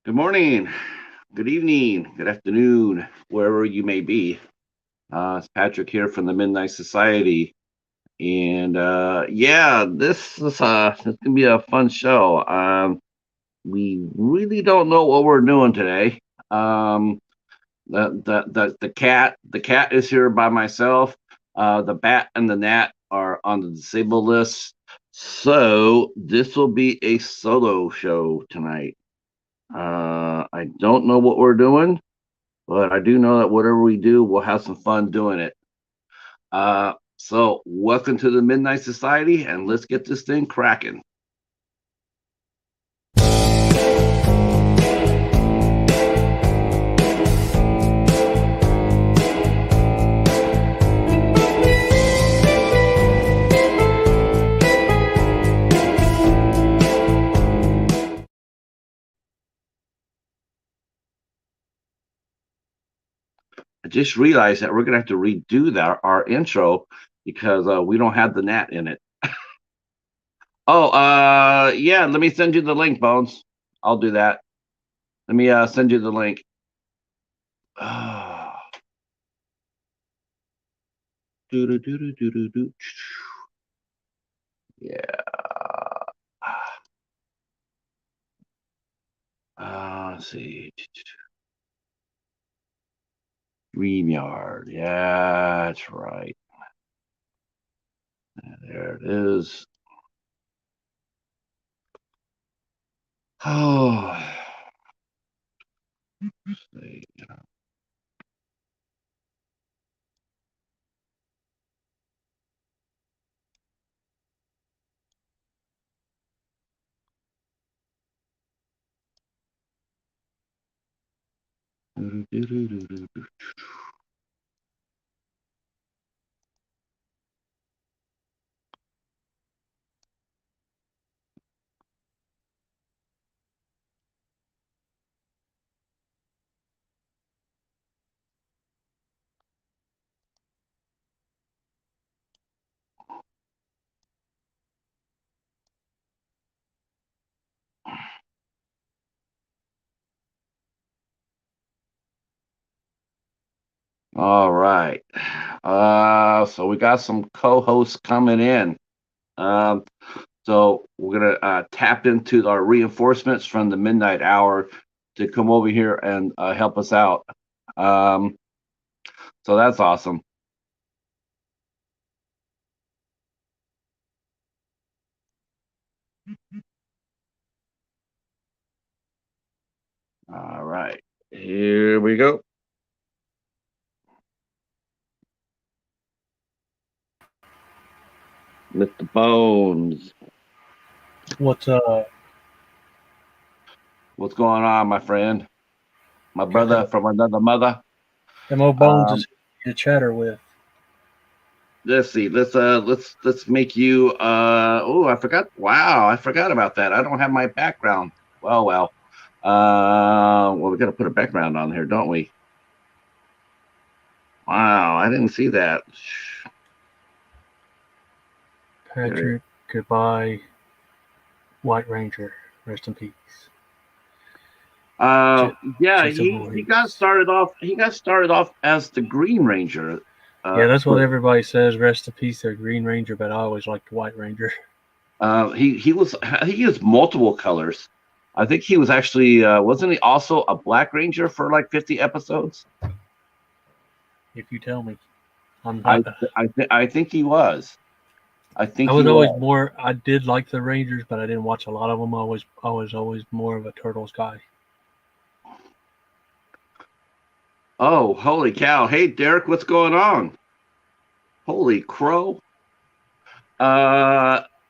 Good morning, good evening, good afternoon, wherever you may be. It's Patrick here from the Midnight Society, and yeah, this gonna be a fun show. We really don't know what we're doing today. Um, the cat is here by myself. The bat and the gnat are on the disabled list, so this will be a solo show tonight. I don't know what we're doing, but I do know that whatever we do, we'll have some fun doing it. So welcome to the Midnight Society, and let's get this thing cracking. I just realized that we're gonna have to redo that our intro because we don't have the gnat in it. Oh, yeah. Let me send you the link, Bones. I'll do that. Let me send you the link. Do do do do do do do. Yeah. Let's see. StreamYard. Yeah, that's right. There it is. Oh, see. All right. So we got some co-hosts coming in. Um, so we're gonna tap into our reinforcements from the midnight hour to come over here and help us out. Um, so that's awesome. All right, here we go. Mr. Bones, What's what's going on, my friend? My got brother from another mother. Mo Bones Um, is to chatter with? let's see. Let's make you. Oh, I forgot. Wow, I forgot about that. I don't have my background. Well. Well, we got to put a background on here, don't we? Wow, I didn't see that. There. Patrick, goodbye, White Ranger, rest in peace. Yeah, Jason he got Voorhees. started off. He got started off as the Green Ranger. Yeah, that's what But everybody says. Rest in peace, their Green Ranger, but I always liked the White Ranger. he was he used multiple colors. I think he was actually wasn't he also a Black Ranger for like 50 episodes? If you tell me, I'm I not. I think he was. I think I he was always was. more. I did like the Rangers, but I didn't watch a lot of them. I was always more of a Turtles guy. Oh, holy cow! Hey, Derek, what's going on? Holy crow!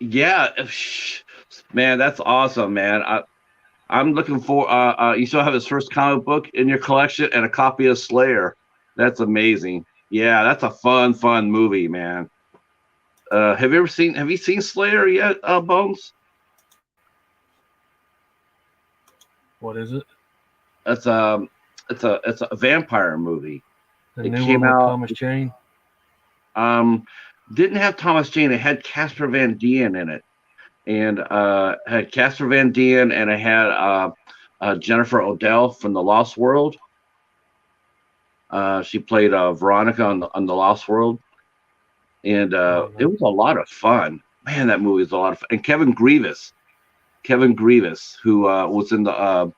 Yeah, man, that's awesome, man. I'm looking for. You still have his first comic book in your collection and a copy of Slayer. That's amazing. Yeah, that's a fun movie, man. Have you ever seen? Have you seen Slayer yet, Bones? What is it? It's it's a vampire movie. The It new came one with out. Thomas Jane. Um, didn't have Thomas Jane. It had Casper Van Dien in it, and had Casper Van Dien, and it had Jennifer Odell from The Lost World. She played Veronica on the Lost World, and it was a lot of fun. Man, that movie was a lot of fun. And Kevin Grievous, who was in the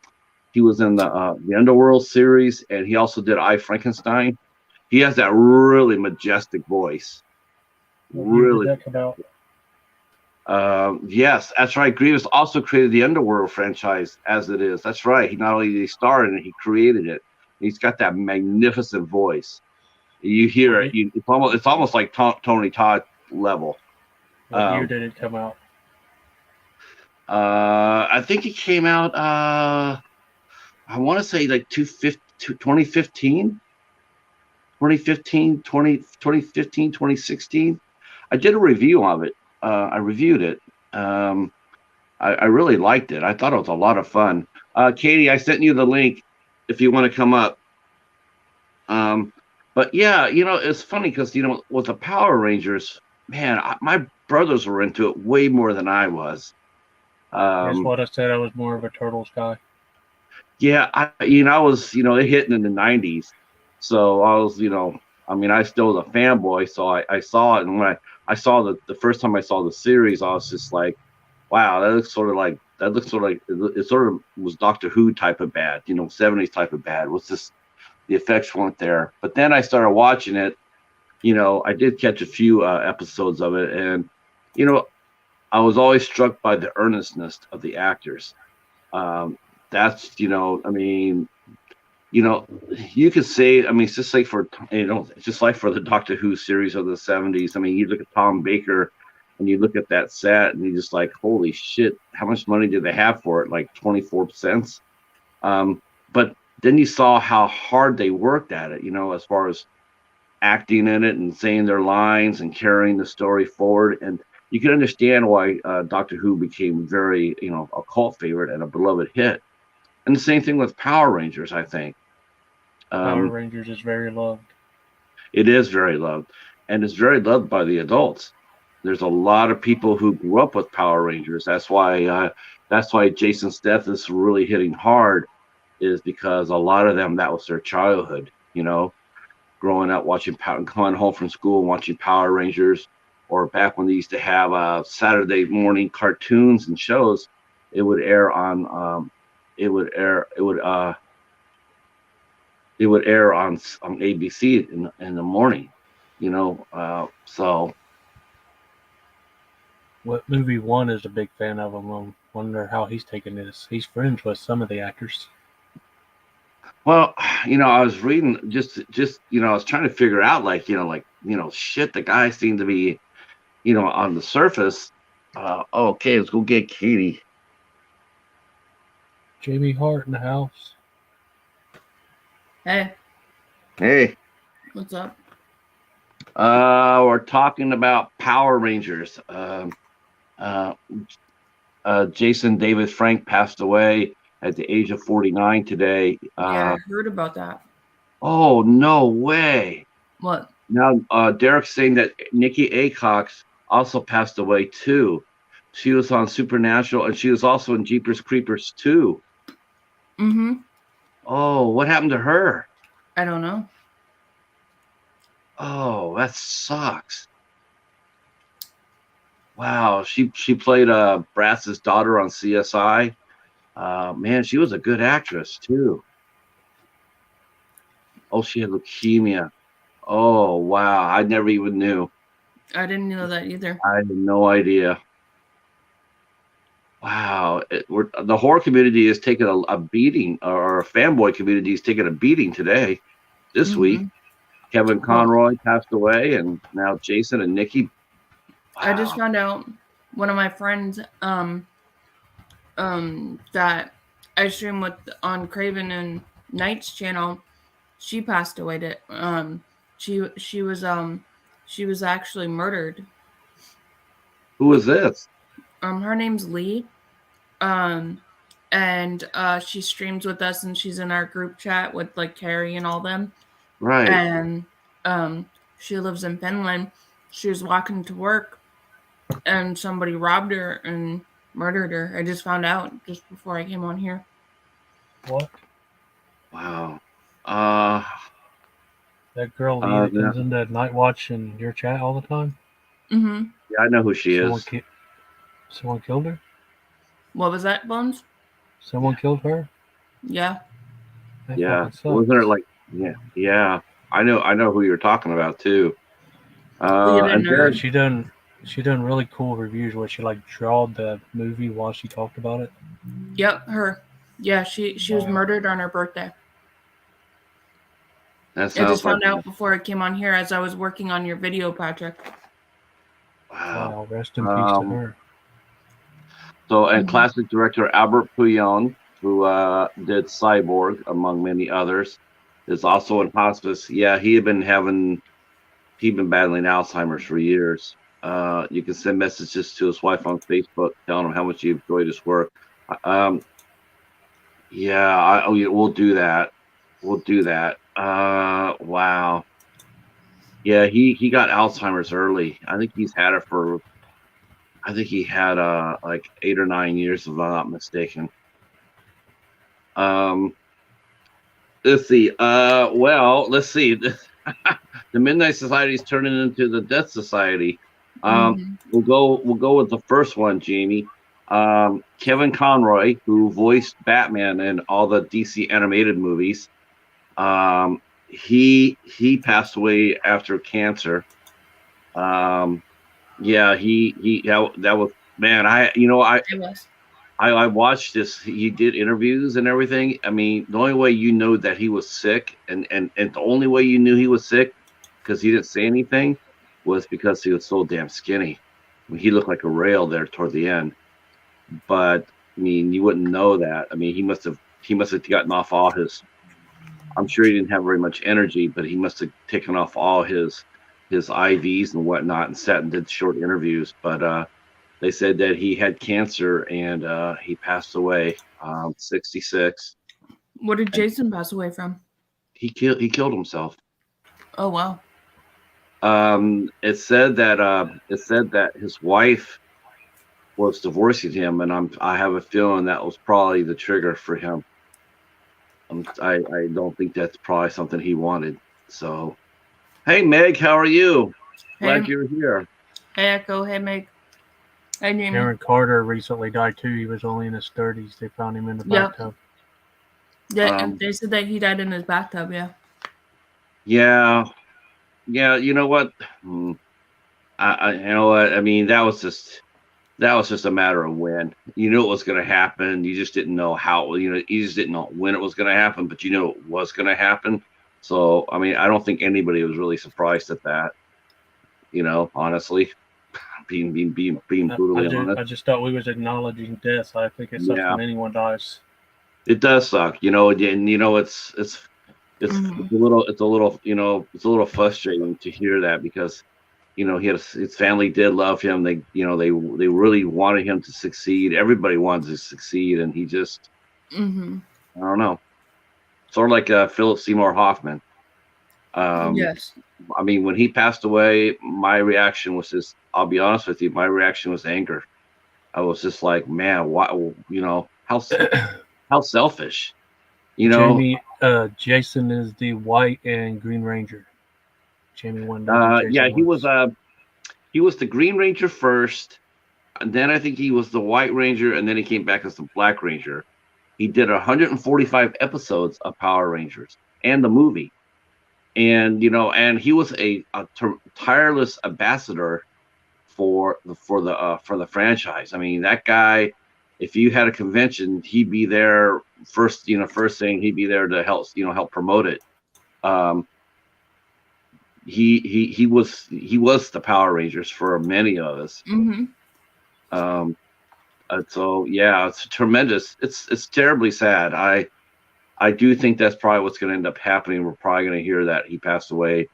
he was in the Underworld series, and he also did I, Frankenstein. He has that really majestic voice. What year Really, did that come out? yes, that's right. Grievous also created the Underworld franchise as it is. That's right. He not only did he star in it, he created it. He's got that magnificent voice. You hear it. It's almost like Tony Todd level. What year did it come out? I think it came out. I want to say like 2015, 2016. I did a review of it. I reviewed it. I really liked it. I thought it was a lot of fun. Katie, I sent you the link if you want to come up. But yeah, it's funny because, with the Power Rangers, man, my brothers were into it way more than I was. That's what I said. I was more of a Turtles guy. Yeah, I was, it hitting in the 90s. So I was, I still was a fanboy. So I saw it. And when I saw the first time I saw the series, I was just like, wow, that looks sort of like, it sort of was Doctor Who type of bad, 70s type of bad. It was just, the effects weren't there. But then I started watching it. I did catch a few episodes of it. And, I was always struck by the earnestness of the actors. That's, you could say, it's just like it's just like for the Doctor Who series of the 70s. You look at Tom Baker and you look at that set and you're just like, holy shit, how much money did they have for it? Like 24 cents. But then you saw how hard they worked at it, as far as acting in it and saying their lines and carrying the story forward. And you can understand why Doctor Who became very, a cult favorite and a beloved hit. And the same thing with Power Rangers, I think. Power Rangers is very loved. It is very loved, and it's very loved by the adults. There's a lot of people who grew up with Power Rangers. That's why Jason Statham is really hitting hard, is because a lot of them, that was their childhood. Growing up watching coming home from school and watching Power Rangers, or back when they used to have Saturday morning cartoons and shows. It would air on it would air on ABC in the morning, so. What movie one is a big fan of him? I wonder how he's taking this. He's friends with some of the actors. Well, I was reading just I was trying to figure out shit, the guy seemed to be, on the surface. Okay, let's go get Katie. Jamie Hart in the house. Hey. Hey. What's up? We're talking about Power Rangers. Jason David Frank passed away at the age of 49 today. Yeah, I heard about that. Oh, no way. What? Now, Derek's saying that Nikki Acox also passed away too. She was on Supernatural, and she was also in Jeepers Creepers 2. Mm-hmm. Oh, what happened to her? I don't know. Oh, that sucks. Wow, she played Brass's daughter on CSI. Man, she was a good actress too. Oh, she had leukemia. Oh, wow, I never even knew. I didn't know that either. I had no idea. Wow, the horror community is taking a beating, or a fanboy community is taking a beating today, this week. Kevin Conroy passed away, and now Jason and Nikki. Wow. I just found out one of my friends that I stream with on Craven and Knight's channel. She passed away. She was actually murdered. Who was this? Her name's Lee. And she streams with us, and she's in our group chat with like Carrie and all them. Right. And she lives in Finland. She was walking to work, and somebody robbed her and murdered her. I just found out just before I came on here. What? Wow. That girl Lee that Yeah, comes into Night Watch in your chat all the time? Mm-hmm. yeah, I know who she Someone, is. someone killed her? What was that, Bones? Someone killed her? Yeah. That Yeah, fucking wasn't it sucks. like yeah. I know who you're talking about too. Leah the And Yeah, nerd. then she done really cool reviews where she like drawed the movie while she talked about it. Yep, her. Yeah, she was Wow. murdered on her birthday. that I sounds just like found out before I came on here as I was working on your video, Patrick. wow. Wow, rest in peace to her. So, and Mhm. classic director Albert Puyon, who did Cyborg, among many others, is also in hospice. Yeah, he'd been battling Alzheimer's for years. You can send messages to his wife on Facebook telling him how much you enjoyed his work. Um, yeah, yeah, we'll do that. We'll do that. Wow. Yeah, he got Alzheimer's early. I think he's had it for. I think he had like 8 or 9 years, if I'm not mistaken. Um, let's see. Well, let's see. The Midnight Society is turning into the Death Society. Mhm. We'll go with the first one, Jamie. Kevin Conroy, who voiced Batman in all the DC animated movies, he passed away after cancer. Um, yeah, that was man. It was. I watched this. He did interviews and everything. I mean, the only way you know that he was sick, and the only way you knew he was sick, because he didn't say anything, was because he was so damn skinny. I mean, he looked like a rail there toward the end. But I mean, you wouldn't know that. I mean, he must have gotten off all his. I'm sure he didn't have very much energy, but he must have taken off all his IVs and whatnot and sat and did short interviews. But they said that he had cancer and he passed away, 66. What did And Jason pass away from? he killed himself. Oh wow. It said that his wife was divorcing him, and I have a feeling that was probably the trigger for him. I don't think that's probably something he wanted. So, hey Meg, how are you? Hey, Glad you're here. hey Echo. Hey Meg. Hey Jamie. Aaron Carter recently died too. He was only in his 30s. They found him in the Yep. bathtub. Yeah, and they said that he died in his bathtub. Yeah. Yeah, yeah. You know what? You know what? I mean, that was just a matter of when. You knew it was going to happen. You just didn't know how. You just didn't know when it was going to happen, but you knew it was going to happen. So, I mean, I don't think anybody was really surprised at that. Honestly, being brutally honest. I just thought we was acknowledging death. I think it sucks Yeah, when anyone dies. it does suck. And it's a little it's a little frustrating to hear that because his family did love him. They really wanted him to succeed. Everybody wanted to succeed, and he just Mm-hmm. I don't know. Sort of like Philip Seymour Hoffman. Yes. I mean, when he passed away, my reaction was just, I'll be honest with you, my reaction was anger. I was just like, man, why, how selfish, you know? Jamie, Jason is the White and Green Ranger. Jamie wanted to know who Jason Yeah, was. he was the Green Ranger first, and then I think he was the White Ranger, and then he came back as the Black Ranger. He did 145 episodes of Power Rangers and the movie. And he was a tireless ambassador for the franchise. I mean, that guy, if you had a convention, he'd be there first. First thing, he'd be there to help promote it. Um, he was the Power Rangers for many of us. Mm-hmm. So yeah, it's tremendous. It's terribly sad. I do think that's probably what's going to end up happening. We're probably going to hear that he passed away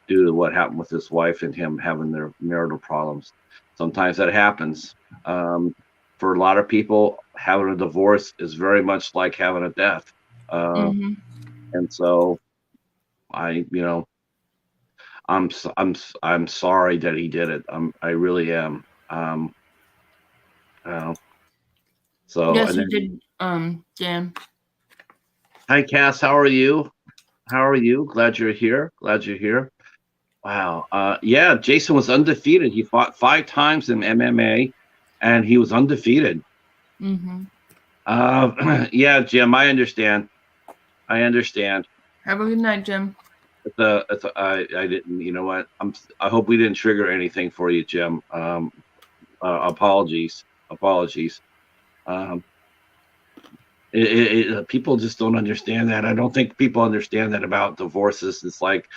due to what happened with his wife and him having their marital problems. Sometimes that happens. For a lot of people, having a divorce is very much like having a death. Mm-hmm. And so I'm sorry that he did it. I really am. So Yes, and he then did. Dan. Hi, Cass. How are you? How are you? Glad you're here. Glad you're here. Wow. Yeah, Jason was undefeated. He fought 5 times in MMA, and he was undefeated. Mm-hmm. Yeah, Jim, I understand. I understand. Have a good night, Jim. I didn't. You know what? I hope we didn't trigger anything for you, Jim. Apologies. Apologies. Um, people just don't understand that. I don't think people understand that about divorces. It's like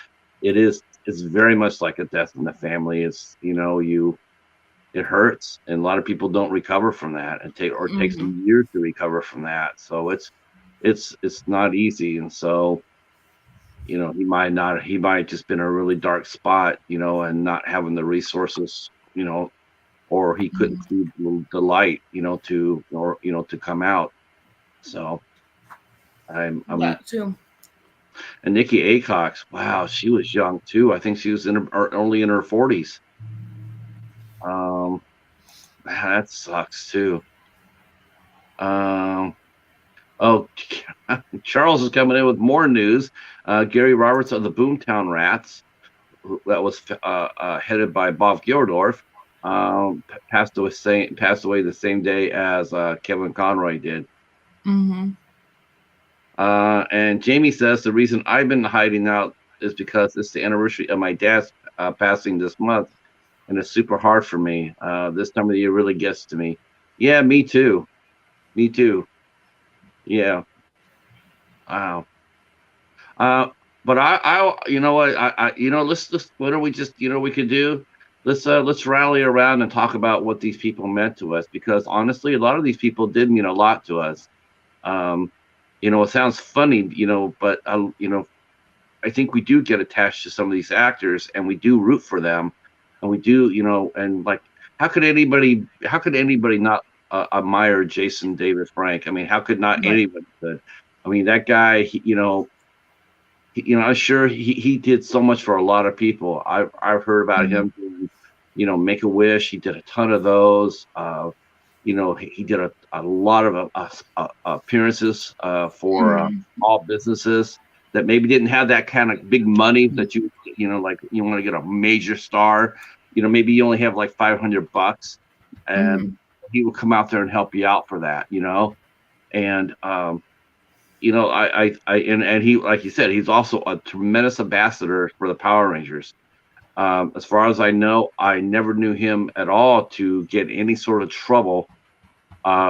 it's very much like a death in the family. It's it hurts, and a lot of people don't recover from that, and it takes Mm-hmm. them years to recover from that. So it's not easy, and so he might just been a really dark spot, and not having the resources, or he couldn't Mm-hmm. see the light, to come out. So I'm That too. and Nikki Acox, wow, she was young too. I think she was only in her 40s. Um, that sucks too. Um, oh, Charles is coming in with more news. Gary Roberts of the Boomtown Rats, that was headed by Bob Geldof, passed away the same day as Kevin Conroy did. Mm-hmm. And Jamie says the reason I've been hiding out is because it's the anniversary of my dad's passing this month, and it's super hard for me. This time of the year really gets to me. Yeah, me too. Me too. Yeah. Wow. Uh, but you know what, let's what do we just, we could do? Let's rally around and talk about what these people meant to us, because honestly, a lot of these people did mean a lot to us. Um, it sounds funny, but I think we do get attached to some of these actors, and we do root for them, and we do, and like, how could anybody not admire Jason David Frank? I mean, how could not Right. anybody could? I mean, that guy, I'm sure he did so much for a lot of people. I've heard about Mm-hmm. him doing, Make a Wish. He did a ton of those. He did a lot of appearances for Mm-hmm. small businesses that maybe didn't have that kind of big money that like you want to get a major star. Maybe you only have like $500, Mm-hmm. and he will come out there and help you out for that. And and he, like you said, he's also a tremendous ambassador for the Power Rangers. As far as I know, I never knew him at all to get any sort of trouble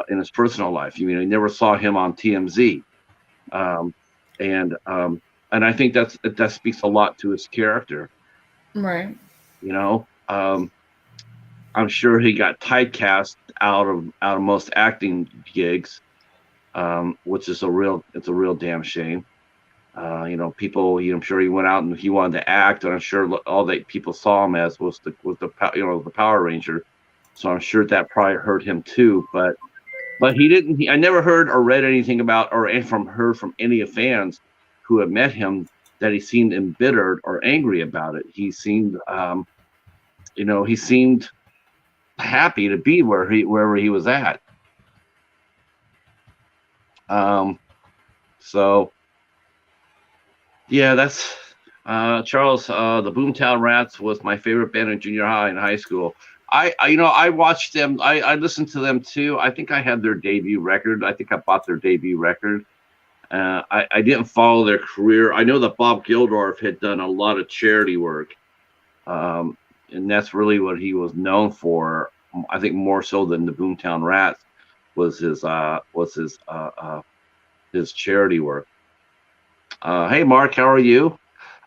in his personal life. I never saw him on TMZ, um, and I think that speaks a lot to his character. Right. You know, um, I'm sure he got typecast out of most acting gigs, which is it's a real damn shame. People. I'm sure he went out and he wanted to act, and I'm sure all that people saw him as was the Power Ranger. So I'm sure that probably hurt him too. But he didn't. I never heard or read anything about from any of fans who have met him that he seemed embittered or angry about it. He seemed happy to be wherever he was at. Um, so yeah, that's Charles. The Boomtown Rats was my favorite band in junior high and high school. I watched them. I listened to them too. I think I had their debut record. I think I bought their debut record. I didn't follow their career. I know that Bob Geldof had done a lot of charity work, um, and that's really what he was known for. I think more so than the Boomtown Rats was his charity work. Hey, Mark, how are you?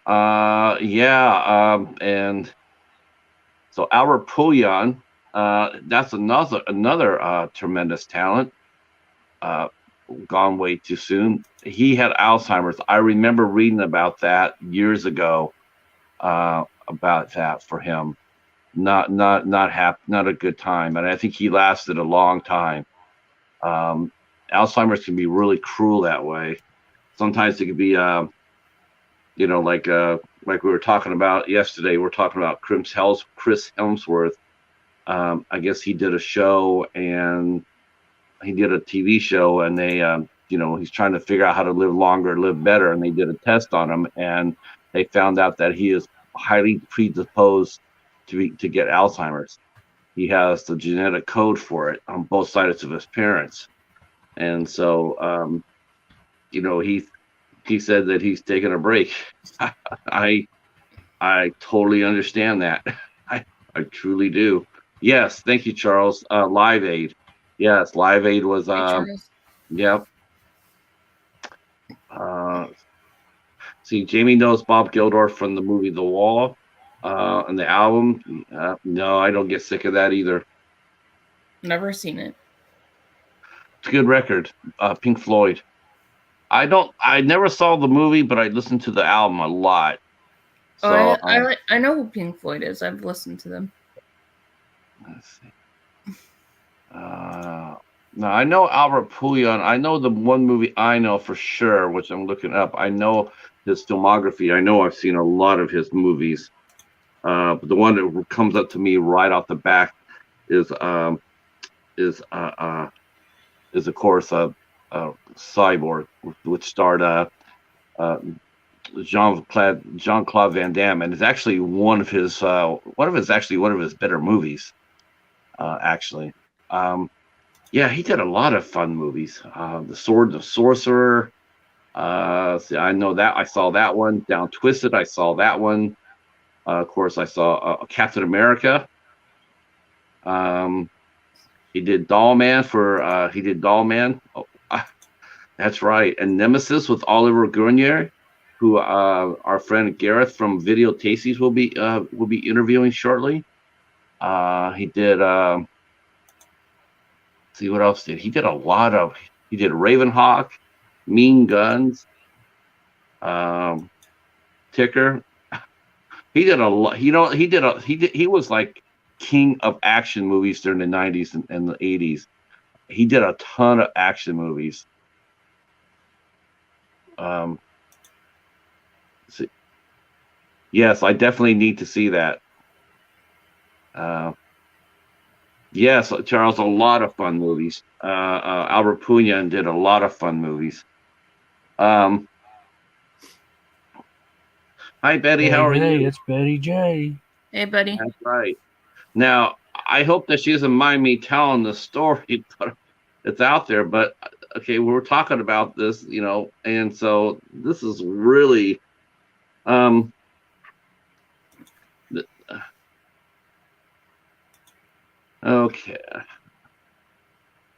Yeah, and so Albert Puyan, that's another tremendous talent. Uh, Gone way too soon. He had Alzheimer's. I remember reading about that years ago. About that for him, not a good time, and I think he lasted a long time. Um, Alzheimer's can be really cruel that way. Sometimes it could be, like we were talking about yesterday. We're talking about Chris Helmsworth. I guess he did a show, and he did a TV show, and he's trying to figure out how to live longer, live better, and they did a test on him, and they found out that he is highly predisposed to get Alzheimer's. He has the genetic code for it on both sides of his parents, and so he said that he's taking a break. I totally understand that. I truly do. Yes, thank you, Charles. Live Aid. Yes, Live Aid was yep. See, Jamie knows Bob Geldof from the movie The Wall, and the album. No, I don't get sick of that either. Never seen it. It's a good record. Pink Floyd. I never saw the movie, but I listened to the album a lot. So, I know who Pink Floyd is. I've listened to them. Let's see. No, I know Albert Pujols. I know the one movie I know for sure, which I'm looking up. I know his filmography. I know I've seen a lot of his movies. But the one that comes up to me right off the back is of course Cyborg, which starred Jean-Claude Van Damme, and it's actually one of his better movies. Actually, yeah, he did a lot of fun movies. The Sword and the Sorcerer. See, I know that. I saw that one. Down Twisted. I saw that one. Of course, I saw Captain America. He did Doll Man Oh, that's right. And Nemesis with Oliver Grunier, who our friend Gareth from Video Tasties will be interviewing shortly. He did. See what else did he did a lot of. He did Ravenhawk, Mean Guns, Ticker. He did a lot. He was like king of action movies during the 90s and the 80s. He did a ton of action movies. Yes, I definitely need to see that. Yes, Charles, a lot of fun movies. Albert Pujols did a lot of fun movies. Hi, Betty. How are you? It's Betty J. Hey, buddy. That's right. Now, I hope that she doesn't mind me telling the story, but it's out there. But okay, we're talking about this, and so this is really, okay.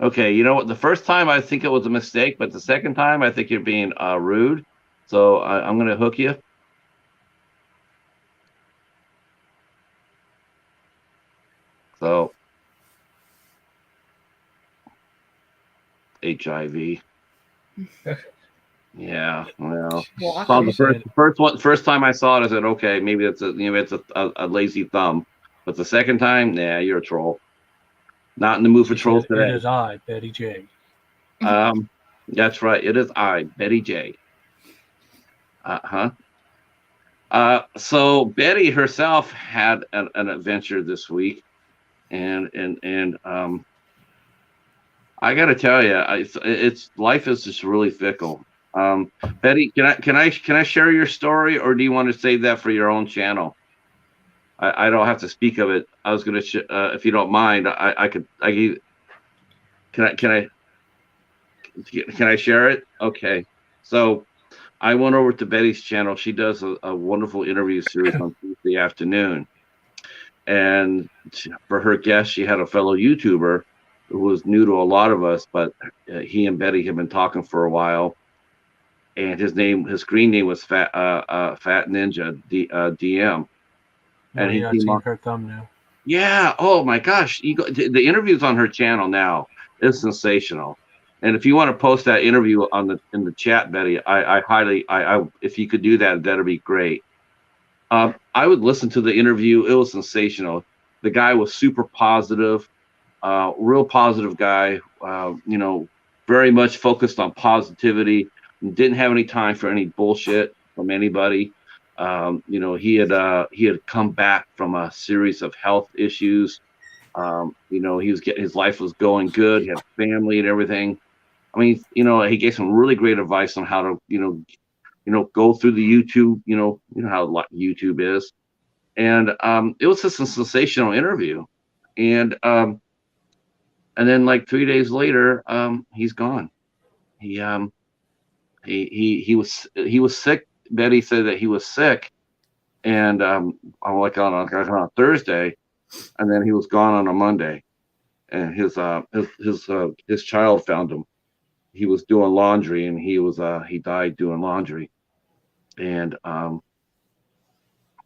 Okay, you know what? The first time I think it was a mistake, but the second time I think you're being rude. So I'm going to hook you. So HIV. Yeah, well, saw the first time I saw it, I said, okay, maybe it's a lazy thumb, but the second time, nah, you're a troll. Not in the mood for trolls today. It is I, Betty J. That's right. It is I, Betty J. So Betty herself had an adventure this week, and I got to tell you, it's life is just really fickle. Betty, can I share your story, or do you want to save that for your own channel? I don't have to speak of it. I was gonna, if you don't mind, can I share it? Okay. So I went over to Betty's channel. She does a wonderful interview series on Tuesday afternoon, and for her guest, she had a fellow YouTuber who was new to a lot of us, but he and Betty have been talking for a while. And his screen name was Fat Ninja DM. And he came on her thumbnail. Yeah. Oh my gosh. The interview's on her channel now. It's sensational. And if you want to post that interview in the chat, Betty, I highly, if you could do that, that'd be great. I would listen to the interview. It was sensational. The guy was super positive, real positive guy. Very much focused on positivity. Didn't have any time for any bullshit from anybody. He had come back from a series of health issues. He was his life was going good. He had a family and everything. I mean, he gave some really great advice on how to, go through the YouTube, how YouTube is. And it was just a sensational interview. And then like 3 days later, he's gone. He was sick. Betty said that he was sick, and I'm like on a Thursday, and then he was gone on a Monday, and his child found him. He was doing laundry, and he died doing laundry, and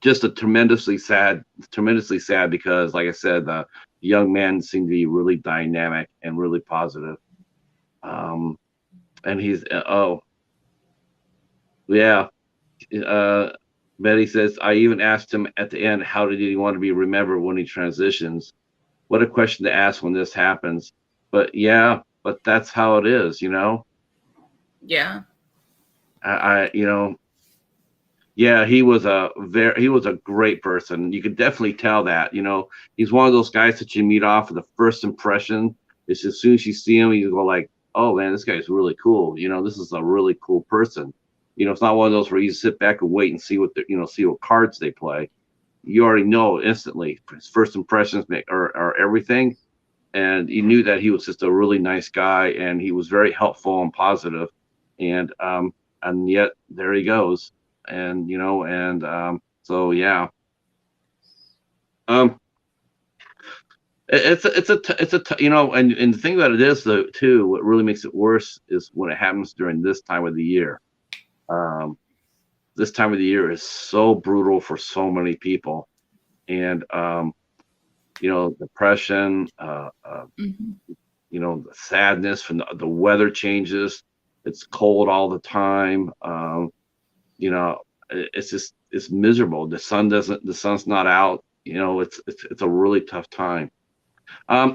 just tremendously sad because, like I said, the young man seemed to be really dynamic and really positive. And he's Betty says, I even asked him at the end, how did he want to be remembered when he transitions? What a question to ask when this happens. But that's how it is, Yeah. He was a great person. You could definitely tell that, he's one of those guys that you meet off of the first impression. It's as soon as you see him, you go like, oh man, this guy's really cool. This is a really cool person. It's not one of those where you sit back and wait and see what cards they play. You already know instantly. His first impressions are everything. And you knew that he was just a really nice guy, and he was very helpful and positive. And yet there he goes. And so yeah. It's and the thing about it is though too, what really makes it worse is when it happens during this time of the year. This time of the year is so brutal for so many people, and depression, the sadness from the weather changes. It's cold all the time. It's miserable. The sun's not out. It's a really tough time.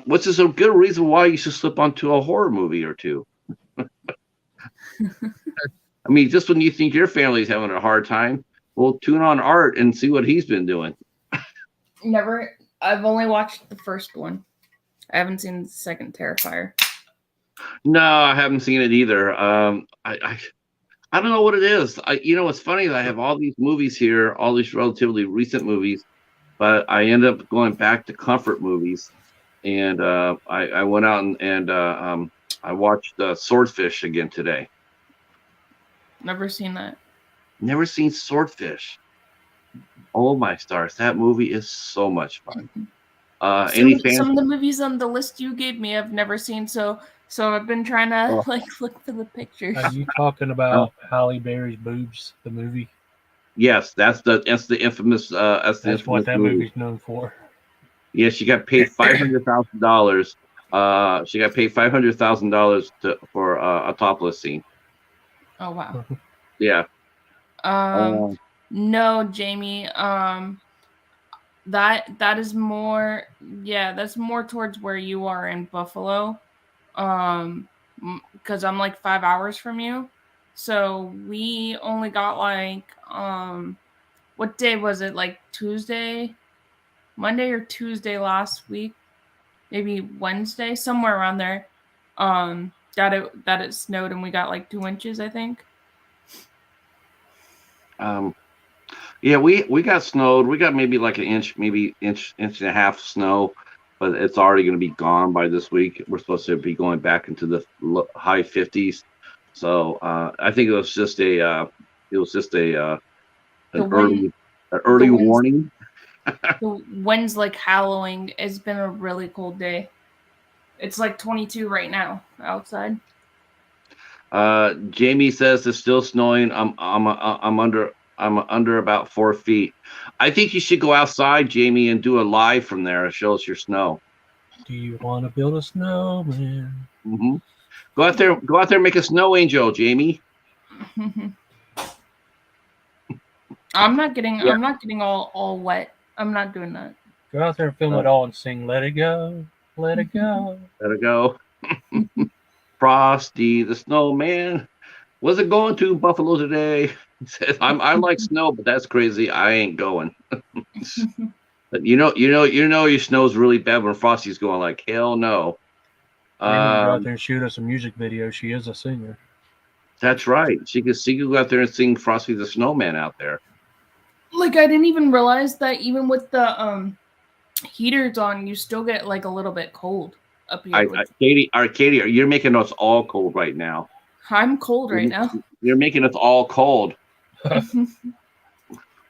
Which is a good reason why you should slip onto a horror movie or two. I mean, just when you think your family's having a hard time, well, tune on Art and see what he's been doing. Never. I've only watched the first one. I haven't seen the second Terrifier. No, I haven't seen it either. I don't know what it is. It's funny that I have all these movies here, all these relatively recent movies, but I end up going back to comfort movies. And I went out and I watched Swordfish again today. Never seen that. Never seen Swordfish. Oh my stars! That movie is so much fun. Some of the movies on the list you gave me, I've never seen. So I've been trying to look for the pictures. Are you talking about Halle Berry's boobs, the movie? Yes, that's the infamous. That's what that movie's known for. Yeah, she got paid $500,000. She got paid $500,000 for a topless scene. Oh wow. Yeah. No, Jamie. That is more. Yeah, that's more towards where you are in Buffalo. Because I'm like 5 hours from you, so we only got like what day was it? Like Monday or Tuesday last week, maybe Wednesday, somewhere around there. That it snowed and we got like 2 inches, I think. Yeah, we got snowed. We got maybe like an inch, maybe inch and a half snow, but it's already going to be gone by this week. We're supposed to be going back into the high 50s. So I think it was just an early warning. The wind's like howling. It's been a really cold day. It's like 22 right now outside. Jamie says it's still snowing. I'm under about 4 feet. I think you should go outside, Jamie, and do a live from there. It shows your snow. Do you want to build a snowman? Mm-hmm. Go out there, and make a snow angel, Jamie. I'm not getting all wet. I'm not doing that. Go out there and film it all and sing "Let It Go, Let It Go." Let it go. Frosty the Snowman wasn't going to Buffalo today. He said, I like snow, but that's crazy. I ain't going. But you know your snow's really bad when Frosty's going like hell no. Maybe we can go out Um, there and shoot us a music video. She is a singer. that's right. She could go out there and sing Frosty the Snowman out there. Like, I didn't even realize that even with the heaters on, you still get like a little bit cold up here. Katie, you're making us all cold right now. I'm cold right now. You're making us all cold.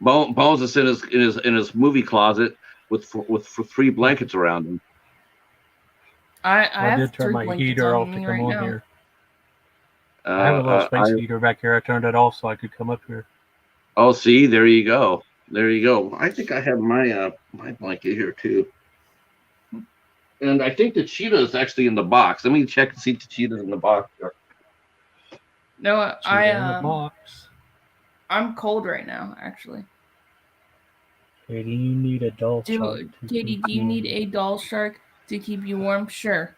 Bones is in his movie closet with 3 blankets around him. I I have did turn 3 my blankets heater on off to me come right on now. here. I have a little space I- heater back here. I turned it off so I could come up here. Oh, see, there you go. There you go. I think I have my my blanket here too. And I think the cheetah is actually in the box. Let me check and see if the cheetah's in the box. No, Cheetah in the box. I'm cold right now, actually. Katie, you need a doll shark. Katie, do you need a doll shark to keep you warm? Sure.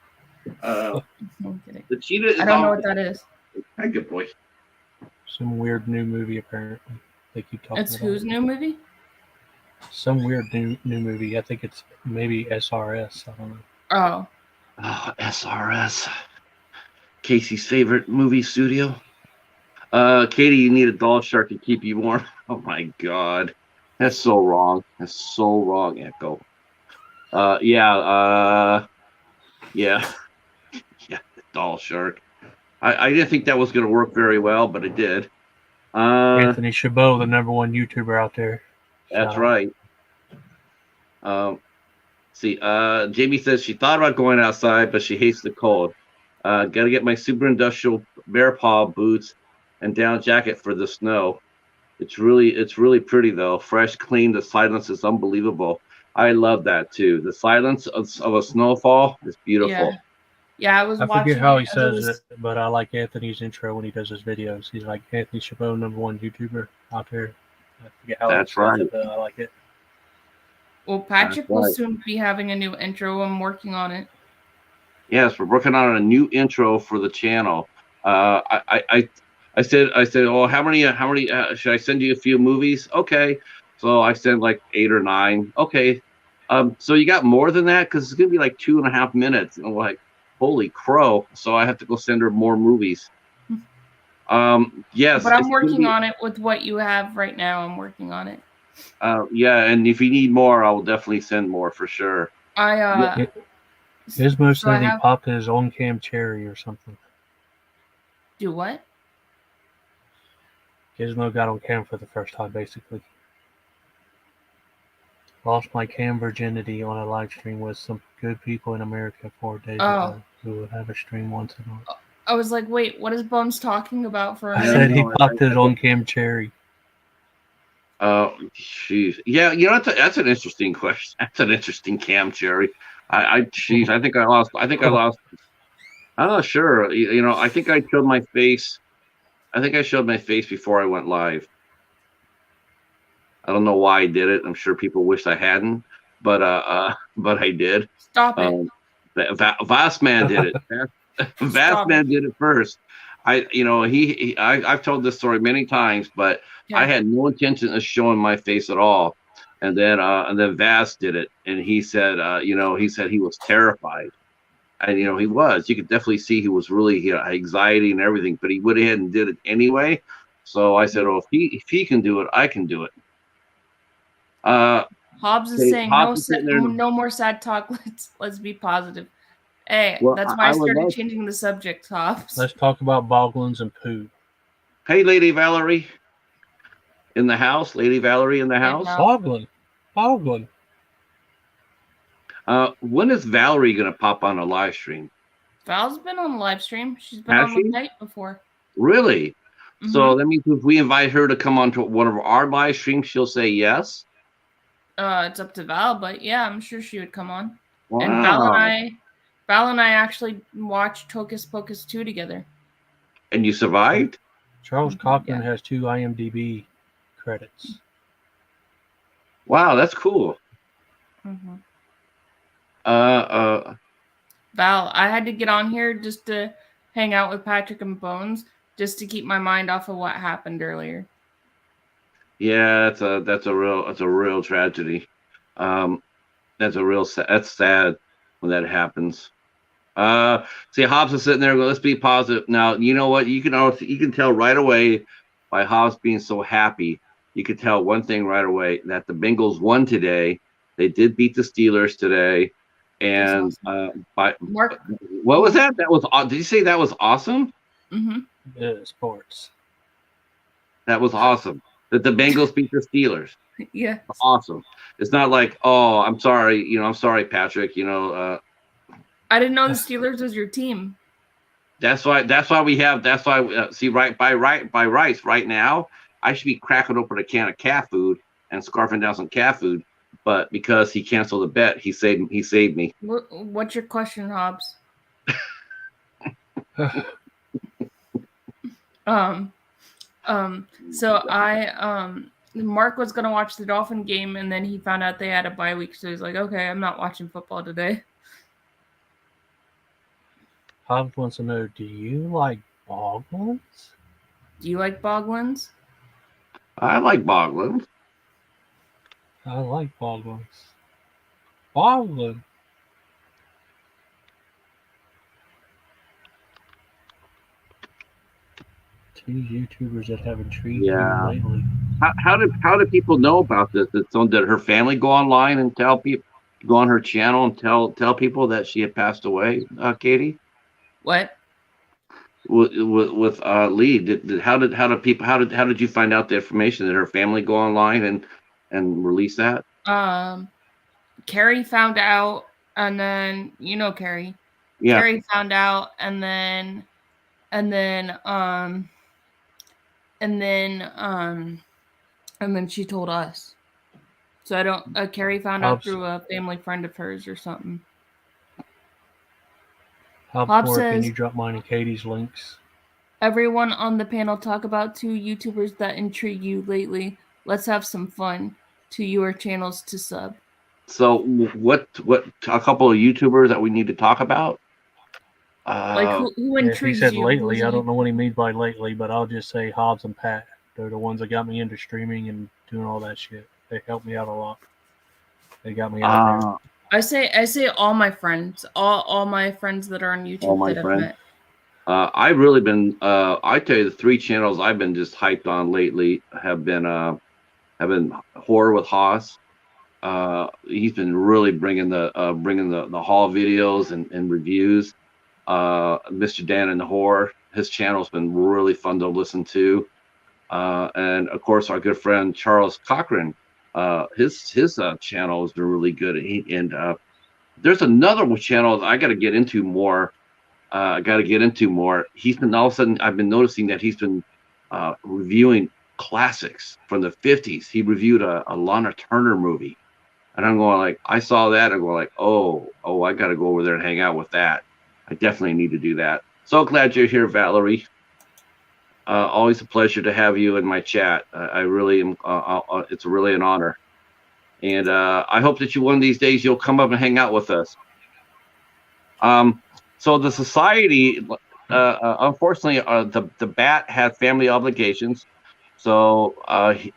Uh, I'm kidding. the cheetah is I don't know what that is. Hi, good boy. Some weird new movie, apparently. They keep talking It's about whose it. new movie? Some weird new movie. I think it's maybe SRS. I don't know. Oh. Oh, SRS. Casey's favorite movie studio. Katie, you need a doll shark to keep you warm. Oh my God. That's so wrong. That's so wrong, Echo. Yeah, yeah, doll shark. I didn't think that was going to work very well, but it did. Anthony Chabot, the #1 YouTuber out there. That's Shout out. right. See, Jamie says she thought about going outside, but she hates the cold. Got to get my super industrial bear paw boots and down jacket for the snow. It's really pretty though. Fresh, clean. The silence is unbelievable. I love that too. The silence of a snowfall is beautiful. Yeah, I was I watching. forget how he it as says was- it, but I like Anthony's intro when he does his videos. He's like Anthony Chabot, #1 YouTuber out there. I forget how That's he says right. it, but I like it. Well, Patrick will right. soon be having a new intro. I'm working on it. Yes, we're working on a new intro for the channel. I said, oh, how many should I send you a few movies? Okay, so I sent like 8 or 9. Okay, so you got more than that because it's gonna be like 2.5 minutes. And I'm like, holy crow! So I have to go send her more movies. Yes, But I'm it's gonna working be- on it with what you have right now. I'm working on it. Yeah, and if you need more, I will definitely send more for sure. Gizmo so I said he have- popped his on-cam cherry or something. Do what? Gizmo got on cam for the first time, basically. Lost my cam virginity on a live stream with some good people in America 4 days ago who would have a stream once a month. I was like, wait, what is Bones talking about for a I don't said minute? he know. popped his on-cam cherry. Jeez. Yeah, you know that's an interesting question. That's an interesting cam, Cherry. Jeez, I think I lost. I'm not sure. You know, I think I showed my face. I think I showed my face before I went live. I don't know why I did it. I'm sure people wish I hadn't, but I did. Stop it. Vastman did it. Vastman did it first. I've told this story many times, but Yeah. I had no intention of showing my face at all. And then Vast did it, and he said he was terrified, and he was. You could definitely see he was really anxiety and everything, but he went ahead and did it anyway. So I said, "Oh, if he can do it, I can do it." Hobbs is Okay, saying Hobbs is sitting there- no more sad talk. Let's be positive. Hey, Well, that's why I I would started love- changing the subject, Hobbs. Let's talk about boglins and poo. Hey, Lady Valerie, in the house. Lady Valerie in the house. no. Boglin. When is Valerie gonna pop on a live stream? Val's been on the live stream. She's been Has on she? the night before. Really? Mhm. So that means if we invite her to come on to one of our live streams, she'll say yes. It's up to Val, but yeah, I'm sure she would come on. Wow. And Val and I actually watched Hocus Pocus 2 together. And you survived? Charles Cochran Yeah. has 2 IMDb credits. Wow, that's cool. Mhm. Val, I had to get on here just to hang out with Patrick and Bones, just to keep my mind off of what happened earlier. yeah, that's a real tragedy. That's sad when that happens. See, Hobbs is sitting there going, let's be positive. Now, you know what? You can tell right away by Hobbs being so happy. You could tell one thing right away, that the Bengals won today. They did beat the Steelers today. And Mark, what was that? That was, did you say that was awesome? Mm-hmm. Sports. That was awesome. That the Bengals beat the Steelers. Yeah. Awesome. It's not like, oh, I'm sorry. I'm sorry, Patrick. I didn't know the Steelers was your team. That's why see, by rights right now, I should be cracking open a can of cat food and scarfing down some cat food, but because he canceled the bet, he saved me. What's your question, Hobbs? So Mark was gonna watch the Dolphin game, and then he found out they had a bye week, so he's like, okay, I'm not watching football today. Hobbs wants to know, do you like Boglins? Do you like Boglins? I like Boglins. I like Boglins. Boglins. Two YouTubers that haven't treated you lately. How do people know about this? Did her family go online and tell people, go on her channel and tell people that she had passed away, Katie? What? With Lee, how did you find out the information? Did her family go online and release that? Carrie found out, and then Carrie. Yeah. Carrie found out, and then she told us. So I don't. Carrie found out through a family friend of hers or something. Hobbs says, can you drop mine and Katie's links? Everyone on the panel talk about 2 YouTubers that intrigue you lately. Let's have some fun. To your channels to sub. So what a couple of YouTubers that we need to talk about? Like who intrigues you? He said lately. I don't know what he means by lately, but I'll just say Hobbs and Pat. They're the ones that got me into streaming and doing all that shit. They helped me out a lot. They got me out there. I say all my friends, all my friends that are on YouTube. All my friends. I've really been. I tell you, the 3 channels I've been just hyped on lately have been Horror with Haas. He's been really bringing the haul videos and reviews. Mr. Dan and the Horror, his channel's been really fun to listen to. And of course, our good friend Charles Cochran. His channel has been really good. There's another channel that I got to get into more. He's been, all of a sudden, I've been noticing that he's been reviewing classics from the 50s. He reviewed a Lana Turner movie, and I'm going like, I saw that, and I'm going like, oh, I got to go over there and hang out with that. I definitely need to do that. So glad you're here, Valerie. Always a pleasure to have you in my chat. I really am. It's really an honor, and I hope that one of these days you'll come up and hang out with us. So the society, unfortunately, the Bat had family obligations. So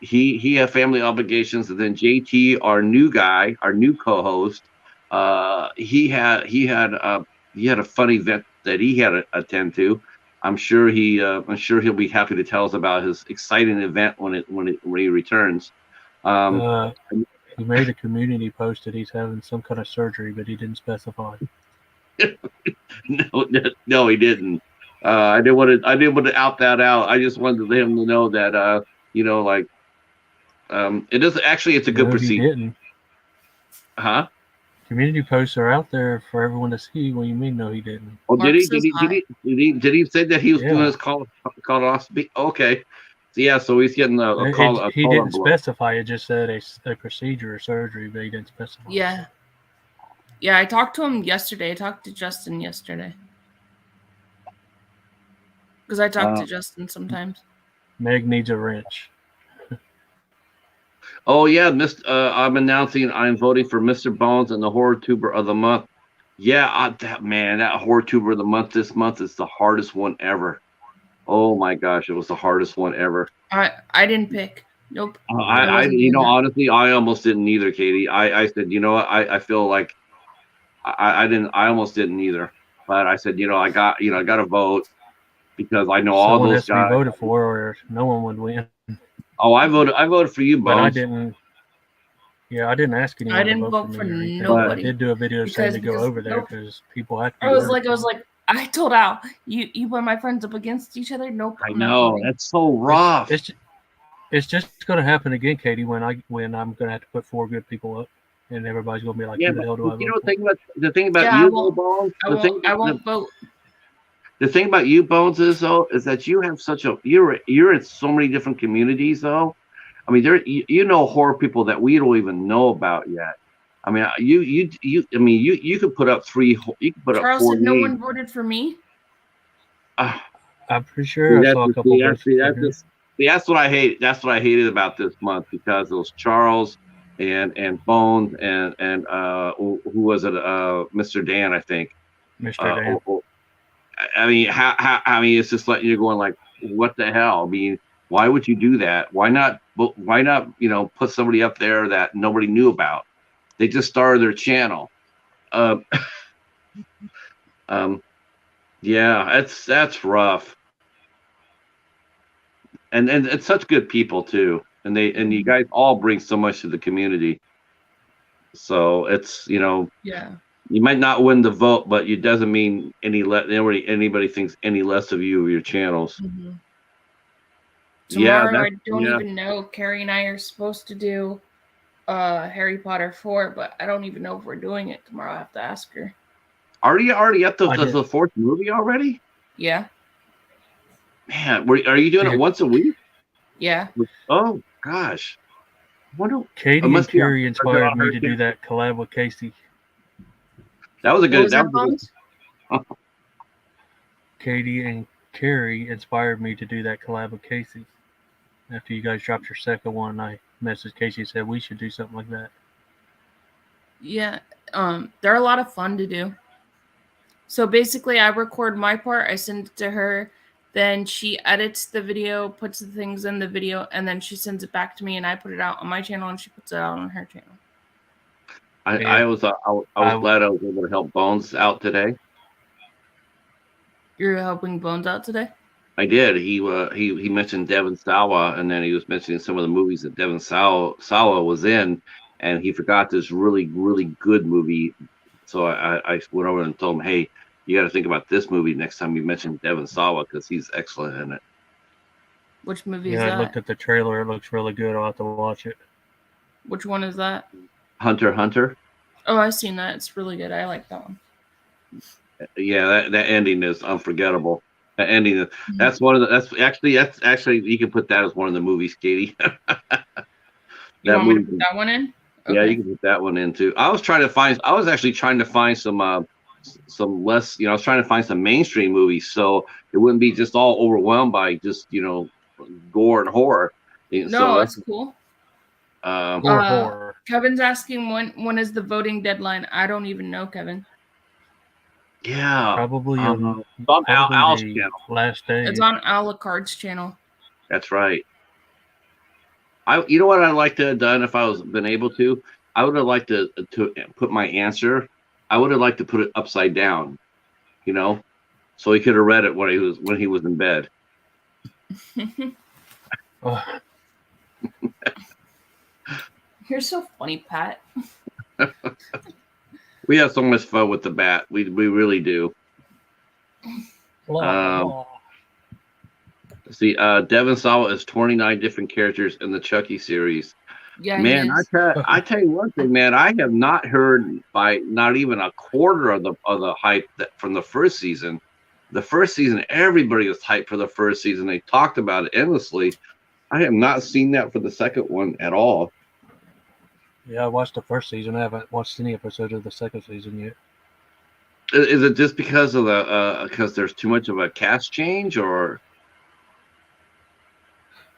he had family obligations, and then JT, our new guy, our new co-host, he had a fun event that he had to attend to. I'm sure he'll be happy to tell us about his exciting event when he returns. He made a community post that he's having some kind of surgery, but he didn't specify. No, he didn't. I didn't want to out that out. I just wanted him to know that it is actually, it's a good procedure. He didn't. Huh? Community posts are out there for everyone to see. What do you mean? No, he didn't. Oh, did he say that he was doing his colonoscopy? Okay. So he's getting a call. He didn't specify. It just said a procedure or surgery, but he didn't specify. Yeah. Yeah, I talked to him yesterday. I talked to Justin yesterday. Because I talk to Justin sometimes. Meg needs a wrench. Oh yeah, I'm announcing I'm voting for Mr. Bones and the Horror Tuber of the Month. Yeah, that Horror Tuber of the Month this month is the hardest one ever. Oh my gosh, it was the hardest one ever. I didn't pick. Nope. Honestly, I almost didn't either, Katie. I said, you know what? I feel like I almost didn't either. but I said, I got to vote because I know all Someone those has to be guys. voted for, or no one would win. Oh, I voted for you, But I Bones. didn't. Yeah, I didn't ask anyone I to didn't vote for vote me for or anything. nobody. But I did do a video saying to go Because over there because people have to be I was voted for. like, I told Al, you put my friends up against each other. Nope. I I'm not know voting. that's so rough. It's just going to happen again, Katie. When I'm going to have to put 4 good people up, and everybody's going to be like, Yeah, "Who the hell do I vote for?" the thing about Yeah, you, I though, won't- Bones. I won't vote. The thing about you, Bones, is though, is that you have you're in so many different communities, though. I mean, you know horror people that we don't even know about yet. I mean, you could put up you could put up Charles 4 said no names. one voted for me. I'm pretty sure I saw a couple votes. That's what I hate. That's what I hated about this month because it was Charles and Bones and who was it? Mr. Dan, I think. Mr. Dan. I mean, I mean, it's just like you're going like, what the hell? I mean, why would you do that? Why not? Put somebody up there that nobody knew about. They just started their channel. Yeah, that's rough. And it's such good people too, and you guys all bring so much to the community. So it's Yeah. you might not win the vote, but it doesn't mean anybody thinks any less of you or your channels. Mm-hmm. Yeah, Tomorrow, I don't even know. Carrie and I are supposed to do Harry Potter 4, but I don't even know if we're doing it tomorrow. I have to ask her. Are you already at the 4th movie already? Yeah. Man, are you doing it once a week? Yeah. Oh gosh. Katie and Carrie inspired me to do that collab with Casey. That was a good. Katie and Carrie inspired me to do that collab with Casey. After you guys dropped your second one, I messaged Casey and said we should do something like that. Yeah, they're a lot of fun to do. So basically, I record my part, I send it to her, then she edits the video, puts the things in the video, and then she sends it back to me, and I put it out on my channel, and she puts it out on her channel. I was glad I was able to help Bones out today. You're helping Bones out today? I did. He mentioned Devon Sawa, and then he was mentioning some of the movies that Devon Sawa was in, and he forgot this really, really good movie. So I went over and told him, hey, you got to think about this movie next time you mention Devon Sawa because he's excellent in it. Which movie is that? Yeah, I looked at the trailer. It looks really good. I'll have to watch it. Which one is that? Hunter x Hunter. Oh, I've seen that. It's really good. I like that one. Yeah, that ending is unforgettable. That ending, that's actually you can put that as one of the movies, Katie. You want me to put that one in? Okay. Yeah, you can put that one in too. I was actually trying to find some less, I was trying to find some mainstream movies so it wouldn't be just all overwhelmed by just gore and horror. No, that's cool. Horror. Kevin's asking when is the voting deadline? I don't even know, Kevin. Yeah, probably on Al's channel. Last day. It's on Alucard's channel. That's right. You know what I'd like to have done if I was been able to? I would have liked to put my answer. I would have liked to put it upside down, so he could have read it when he was in bed. You're so funny, Pat. We have so much fun with the bat. We really do. See, Devon Sawa is 29 different characters in the Chucky series. Yeah, man, I tell you one thing, man. I have not heard by not even a quarter of the hype from the first season. The first season, everybody was hyped for the first season. They talked about it endlessly. I have not seen that for the second one at all. Yeah, I watched the first season. I haven't watched any episodes of the second season yet. Is it just because of because there's too much of a cast change, or?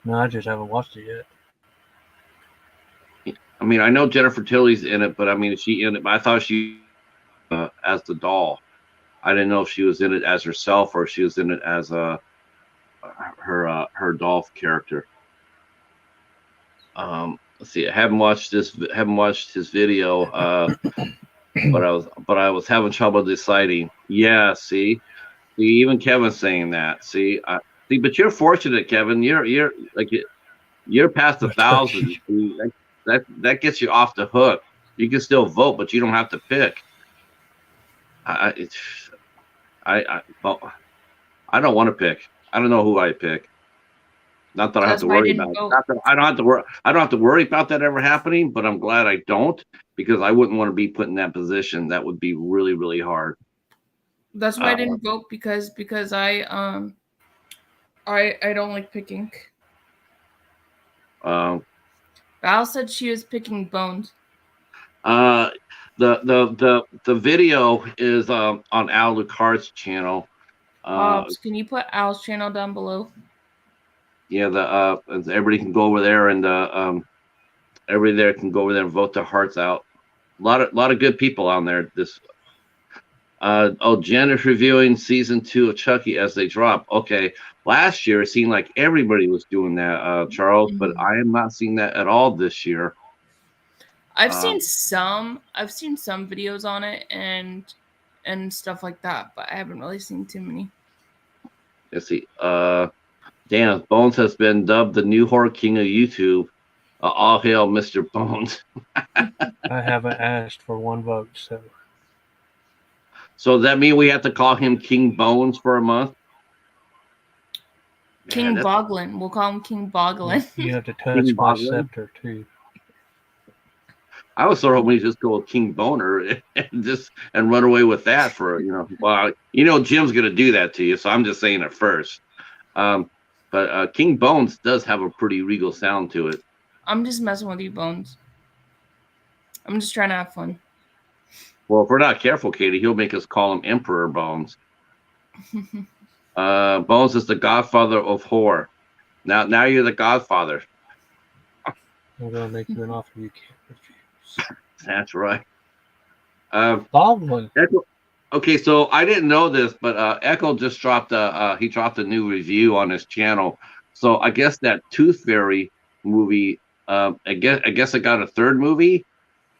No, I just haven't watched it yet. I mean, I know Jennifer Tilly's in it, but I mean, is she in it? I thought she as the doll. I didn't know if she was in it as herself or if she was in it as her doll character. Let's see. I haven't watched his video. but I was having trouble deciding. Yeah, see, even Kevin's saying that. See, but you're fortunate, Kevin. You're like you're past 1,000. See, that gets you off the hook. You can still vote, but you don't have to pick. I it's, well, I don't want to pick. I don't know who I pick. Not that I have That's to why I worry didn't about it. vote. Not that I don't have to worry. I don't have to worry about that ever happening. But I'm glad I don't, because I wouldn't want to be put in that position. That would be really, really hard. That's why I Uh, didn't vote because I don't like picking. um, Val said she was picking Bones. uh, the video is on Al Lucard's channel. Hobbs, can you put Al's channel down below? Yeah, everybody can go over there, and everybody there can go over there and vote their hearts out. A lot of good people on there. Jen is reviewing season 2 of Chucky as they drop. Okay, last year it seemed like everybody was doing that, Charles, but I am not seeing that at all this year. I've seen some videos on it and stuff like that, but I haven't really seen too many. Let's see. Dan Bones has been dubbed the new horror king of YouTube. All hail, Mr. Bones. I haven't asked for one vote, so So does that mean we have to call him King Bones for a month? King Boglin. We'll call him King Boglin. you have to touch King my Boglin? scepter too. I was sort of hoping we just go with King Boner and run away with that for Well, Jim's gonna do that to you, so I'm just saying it first. But King Bones does have a pretty regal sound to it. I'm just messing with you, Bones. I'm just trying to have fun. Well, if we're not careful, Katie, he'll make us call him Emperor Bones. Bones is the godfather of horror. Now you're the godfather. I'm gonna make you an offer you can't refuse. That's right. Boglin. Okay, so I didn't know this, but Echo just dropped a new review on his channel. So I guess that Tooth Fairy movie, I guess it got a third movie.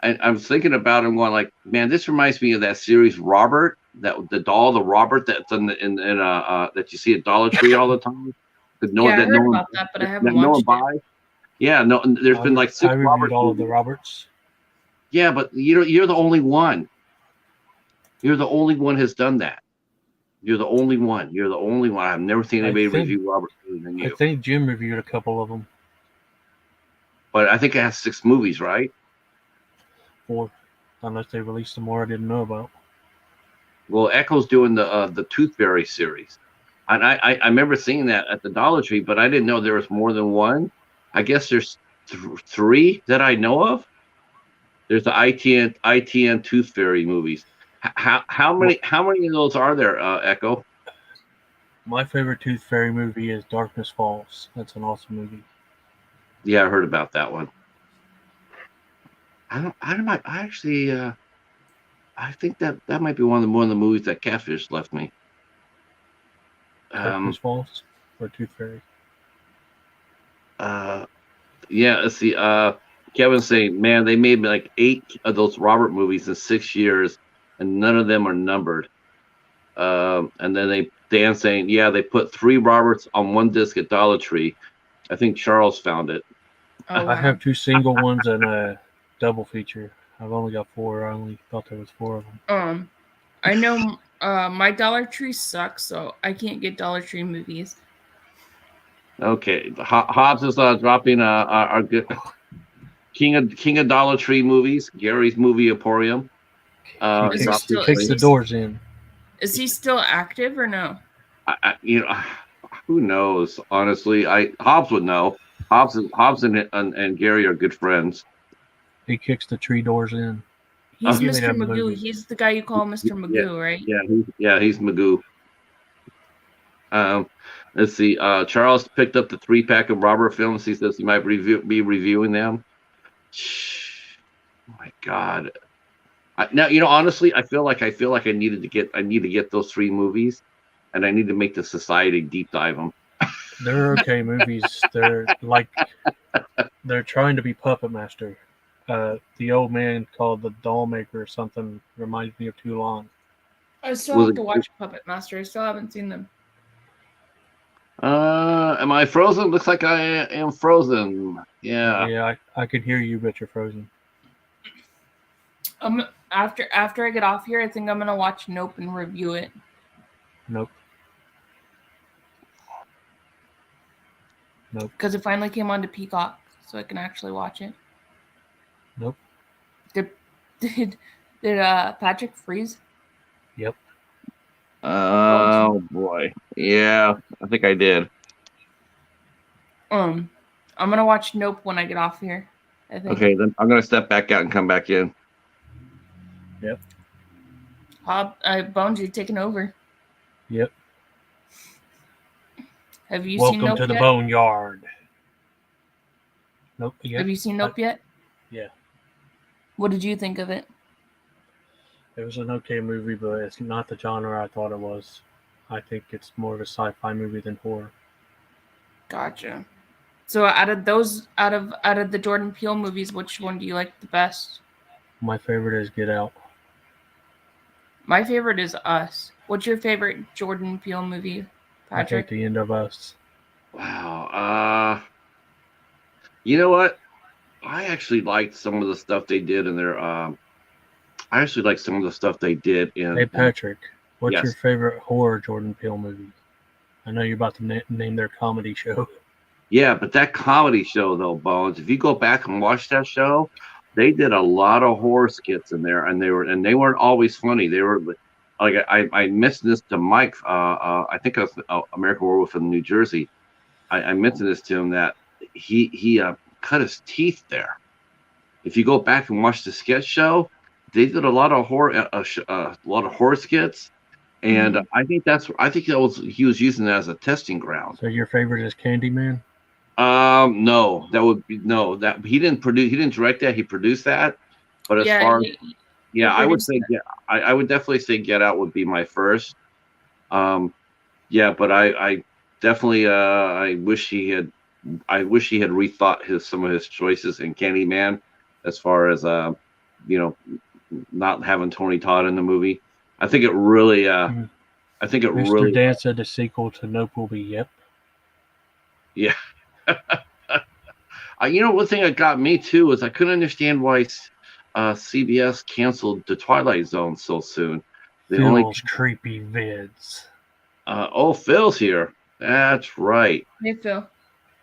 And I was thinking about it and going like, man, this reminds me of that series Robert, the doll, the Robert that's in that you see at Dollar Tree all the time. I heard about that, but I haven't watched it. Yeah, no, there's been like 6 Robert. All of the Roberts. Yeah, but you're the only one. You're the only one has done that. You're the only one. You're the only one. I've never seen anybody review Robert other than you. I think Jim reviewed a couple of them. But I think it has 6 movies, right? 4, unless they released some more I didn't know about. Well, Echo's doing the Tooth Fairy series, and I remember seeing that at the Dollar Tree, but I didn't know there was more than one. I guess there's 3 that I know of. There's the ITN Tooth Fairy movies. How many of those are there, Echo? My favorite Tooth Fairy movie is Darkness Falls. That's an awesome movie. Yeah, I heard about that one. I think that might be one of the movies that Catfish left me. Darkness Falls or Tooth Fairy? Yeah, let's see. Kevin's saying, man, they made like 8 of those Robert movies in 6 years, and none of them are numbered. And then Dan saying, yeah, they put 3 Roberts on 1 disc at Dollar Tree. I think Charles found it. Oh, wow. I have 2 single ones and a double feature. I've only got 4. I only thought there was 4 of them. I know my Dollar Tree sucks, so I can't get Dollar Tree movies. Okay, Hobbs is dropping our good King of Dollar Tree movies, Gary's Movie Emporium. He kicks the doors in. Is he still active or no? Who knows? Honestly, Hobbs would know. Hobbs and Gary are good friends. He kicks the tree doors in. He's Mr. Magoo. He's the guy you call Mr. Magoo, right? Yeah, he's Magoo. Let's see. Charles picked up the 3-pack of Robert films. He says he might be reviewing them. Oh my God. Now honestly, I feel like I need to get those 3 movies, and I need to make the society deep dive them. They're okay movies. They're trying to be Puppet Master. the old man called the doll maker or something reminds me of Toulon. I still Was have it- to watch Puppet Master. I still haven't seen them. Am I frozen? Looks like I am frozen. Yeah. Yeah, I could hear you, but you're frozen. After I get off here, I think I'm gonna watch Nope and review it. Nope. Nope. Because it finally came onto Peacock, so I can actually watch it. Nope. Did Patrick freeze? Yep. Oh boy. Yeah, I think I did. I'm gonna watch Nope when I get off here. I think. Okay, then I'm gonna step back out and come back in. Yep. Bones, you're taking over. Yep. Have you seen Welcome Nope to the yet? boneyard. Nope. Yep. Have you seen Nope yet? Yeah. What did you think of it? It was an okay movie, but it's not the genre I thought it was. I think it's more of a sci-fi movie than horror. Gotcha. So out of the Jordan Peele movies, which one do you like the best? My favorite is Get Out. My favorite is Us. What's your favorite Jordan Peele movie, I think Patrick? The End of Us. Wow. You know what? I actually liked some of the stuff they did in their. I actually liked some of the stuff they did in. Hey Patrick, what's Yes. your favorite horror Jordan Peele movie? I know you're about to name their comedy show. Yeah, but that comedy show though, Bones. If you go back and watch that show, they did a lot of horror skits in there, and they weren't always funny. They were like I mentioned this to Mike. I think it was American Werewolf in New Jersey. I mentioned this to him that he cut his teeth there. If you go back and watch the sketch show, they did a lot of horror skits, and I think he was using that as a testing ground. So your favorite is Candyman? No, that he didn't direct that. He produced that, but as far as I would say, I would definitely say Get Out would be my first. Yeah, but I definitely I wish he had rethought some of his choices in Candyman, as far as not having Tony Todd in the movie. I think it really Mr. Dan said the sequel to Nope will be Yep. Yeah. One thing that got me too is I couldn't understand why CBS canceled The Twilight Zone so soon. Phil's creepy vids. Phil's here. That's right. Hey, Phil.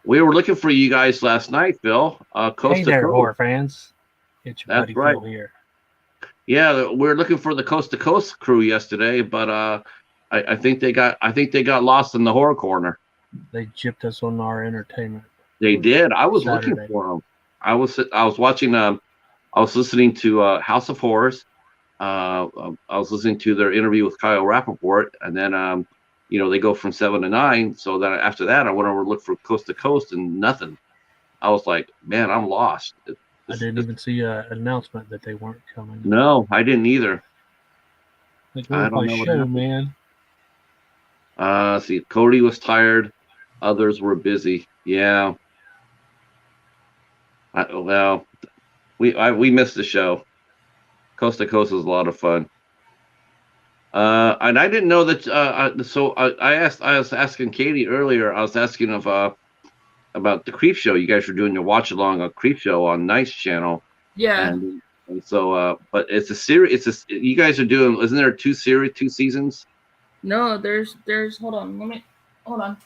We were looking for you guys last night, Phil. Hey there, horror fans. It's your buddy right. Phil here. Yeah, we were looking for the Coast to Coast crew yesterday, but I think they got lost in the horror corner. They gypped us on our entertainment. They did. I was Saturday. looking for them. I was watching. I was listening to House of Horrors. I was listening to their interview with Kyle Rappaport, and then they go from 7 to 9. So then after that, I went over to look for Coast to Coast, and nothing. I was like, man, I'm lost. I didn't even see an announcement that they weren't coming. No, I didn't either. Like, I don't know what show, happened. man. See, Cody was tired. Others were busy. Yeah. We missed the show. Coast to Coast was a lot of fun. And I didn't know that. I was asking Katie earlier. I was asking about the Creep Show. You guys were doing your watch along a Creep Show on Nice Channel. Yeah. And so, but it's a series. You guys are doing. Isn't there two seasons? No, there's. Hold on.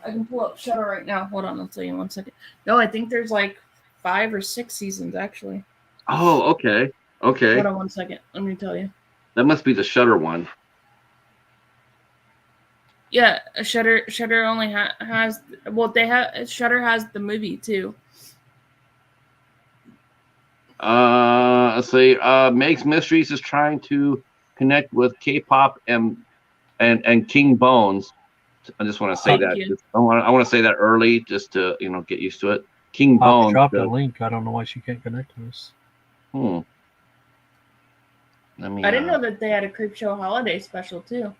I can pull up Shudder right now. Hold on, I'll tell you in 1 second. No, I think there's like 5 or 6 seasons actually. Oh, okay. Hold on 1 second. Let me tell you. That must be the Shudder one. Yeah, Shudder only has. Well, they have. Shudder has the movie too. Let's see. Meg's Mysteries is trying to connect with K-pop and King Bones. I just want to say Thank that. you. I want to say that early, just to get used to it. King Bones. Dropped a link. I don't know why she can't connect to us. Let me, I didn't know that they had a Creep Show holiday special too.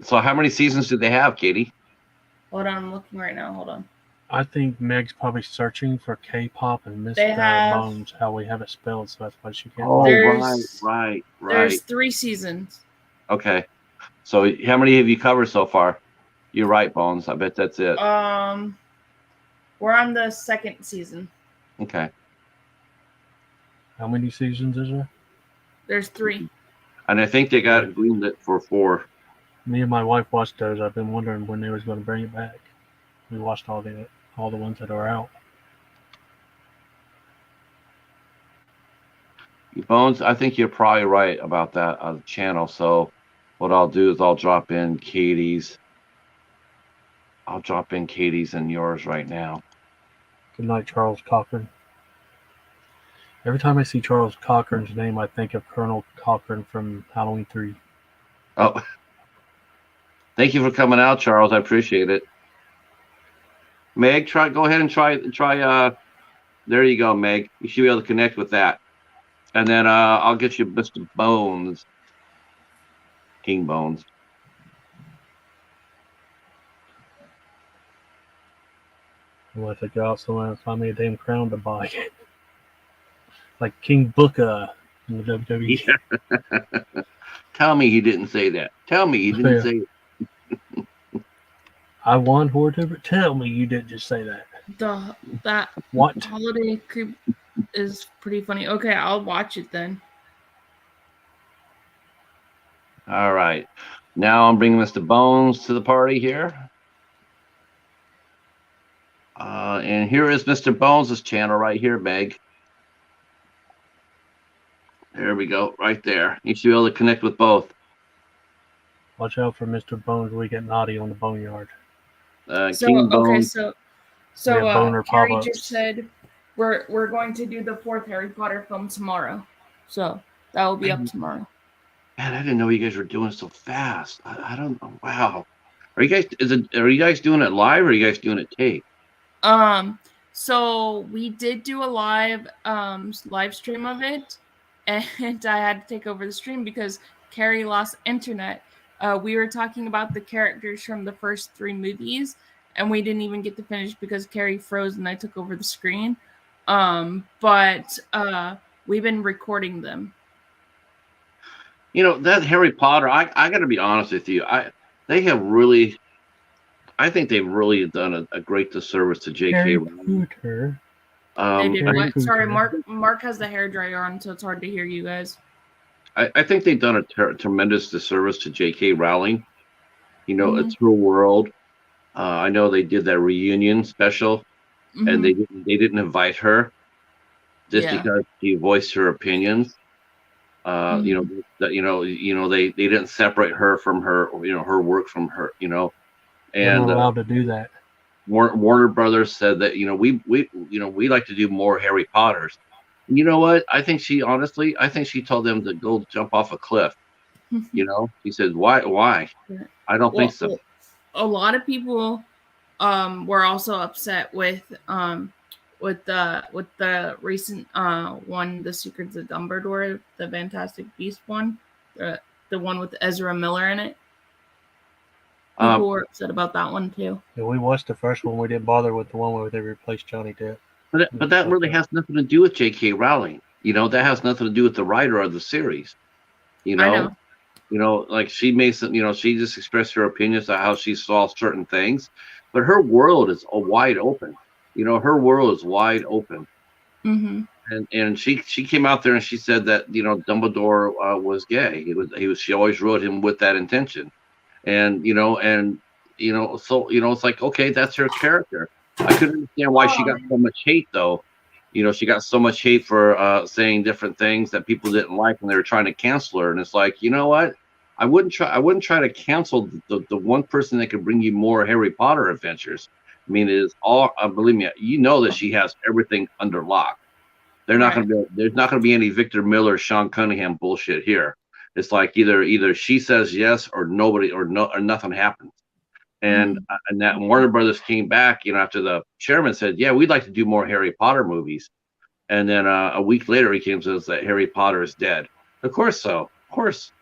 So how many seasons did they have, Katie? Hold on, I'm looking right now. Hold on. I think Meg's probably searching for K-pop and missed They have- Bones, how we have it spelled, so that's why she can't. Oh, find it. right. There's 3 seasons. Okay. So how many have you covered so far? You're right, Bones. I bet that's it. We're on the 2nd season. Okay. How many seasons is there? There's 3. And I think they got greenlit for 4. Me and my wife watched those. I've been wondering when they was going to bring it back. We watched all the ones that are out. Bones, I think you're probably right about that channel. So what I'll do is I'll drop in Katie's. I'll drop in Katie's and yours right now. Good night, Charles Cochran. Every time I see Charles Cochran's name, I think of Colonel Cochran from Halloween 3. Oh, thank you for coming out, Charles. I appreciate it. Meg, go ahead and try. There you go, Meg. You should be able to connect with that. And then I'll get you Mr. Bones. King Bones. I'll have to go out somewhere and find me a damn crown to buy. Like King Booker in the WWE. Yeah. Tell me he didn't say that. Tell me he didn't say it. I want whatever. Tell me you didn't just say that. That What? holiday creep is pretty funny. Okay, I'll watch it then. All right. Now I'm bringing Mr. Bones to the party here. And here is Mr. Bones' channel right here, Meg. There we go, right there. You should be able to connect with both. Watch out for Mr. Bones. We get naughty on the boneyard. King Bones. So boner Carrie pop-ups. just said we're going to do the 4th Harry Potter film tomorrow. So that will be up tomorrow. Man, I didn't know you guys were doing so fast. I don't know. Wow. Are you guys doing it live or are you guys doing it tape? So we did do a live stream of it, and I had to take over the stream because Carrie lost internet. We were talking about the characters from the first 3 movies, and we didn't even get to finish because Carrie froze and I took over the screen. But we've been recording them. You know, that Harry Potter, I got to be honest with you. I think they've really done a great disservice to J.K. Harry Rowling. Potter. They did Harry what? Potter. Sorry, Mark has the hairdryer on, so it's hard to hear you guys. I think they've done a tremendous disservice to J.K. Rowling. You know, it's her world. I know they did that reunion special, and they didn't invite her just because she voiced her opinions. You know, they didn't separate her from her, her work from her, We're and not allowed to do that. Warner Brothers said that, we like to do more Harry Potters. And you know what? I think she told them to go jump off a cliff. He said, why? I don't think so. A lot of people were also upset with the recent one, The Secrets of Dumbledore, the Fantastic Beast one, the one with Ezra Miller in it. People were upset about that one too. Yeah, we watched the first one. We didn't bother with the one where they replaced Johnny Depp. But that really has nothing to do with J.K. Rowling. That has nothing to do with the writer of the series. I know. Like she made some, she just expressed her opinions on how she saw certain things, but her world is wide open. Her world is wide open. Mm-hmm. And she came out there and she said that, Dumbledore was gay. She always wrote him with that intention. And, so, it's like, okay, that's her character. I couldn't understand why she got so much hate though. She got so much hate for saying different things that people didn't like when they were trying to cancel her. And it's like, you know what? I wouldn't try to cancel the one person that could bring you more Harry Potter adventures. I mean, it is all, believe me, that she has everything under lock. There's not going to be any Victor Miller, Sean Cunningham bullshit here. It's like either she says yes or nobody or nothing happens. And that Warner Brothers came back, after the chairman said, yeah, we'd like to do more Harry Potter movies. And then a week later, he came and says that Harry Potter is dead. Of course so. Of course.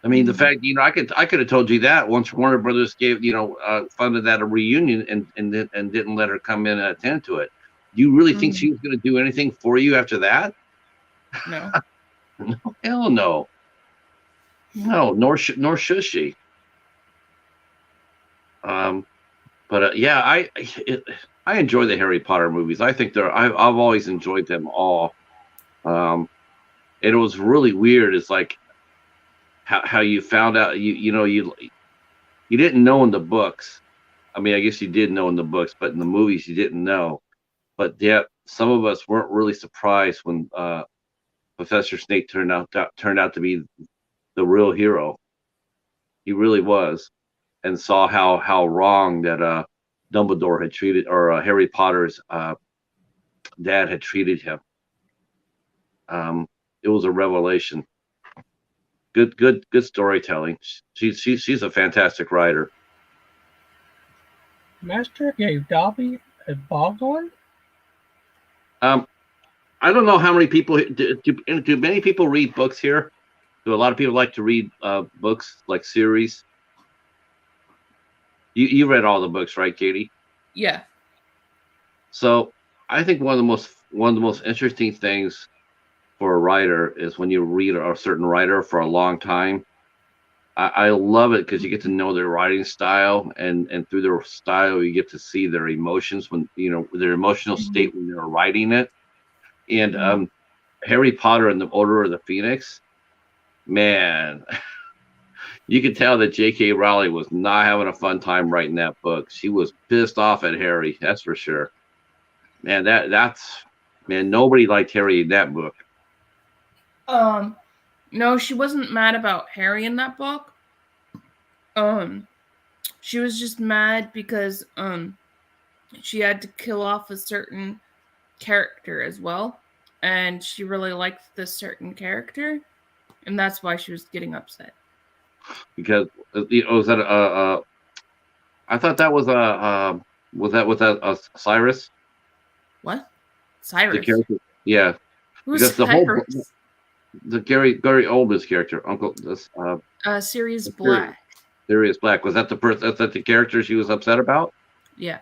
I mean, the Mhm. fact, I could have told you that once Warner Brothers gave, funded that a reunion and didn't let her come in and attend to it. Do you really think Mhm. she was going to do anything for you after that? No. No, hell no, no, nor should she. Um, but yeah, I enjoy the Harry Potter movies. I think I've always enjoyed them all. Um, and it was really weird. It's like how you found out you didn't know in the books. I mean, I guess you did know in the books, but in the movies you didn't know. But yet, some of us weren't really surprised when Professor Snape turned out to be the real hero. He really was, and saw how wrong that Dumbledore had treated, or Harry Potter's dad had treated him. It was a revelation. Good storytelling. She's a fantastic writer. Master gave Dobby a boglin? Um, I don't know how many people do many people read books here. Do a lot of people like to read books like series? You read all the books, right, Katie? Yeah. So I think one of the most interesting things for a writer is when you read a certain writer for a long time. I love it because you get to know their writing style, and through their style you get to see their emotions, when their emotional Mhm. state when they're writing it. And Mhm. Harry Potter and the Order of the Phoenix, man, you could tell that J.K. Rowling was not having a fun time writing that book. She was pissed off at Harry, that's for sure. Man, man, nobody liked Harry in that book. Um, no, she wasn't mad about Harry in that book. Um, she was just mad because she had to kill off a certain character as well, and she really liked this certain character, and that's why she was getting upset. Because was that I thought that was that Cyrus, What? the Cyrus? character? Yeah, Who's because Cyrus? the Gary Oldman's character, Uncle this Sirius Sirius Black. Sirius Black, was that the person? That's that the character she was upset about? Yeah.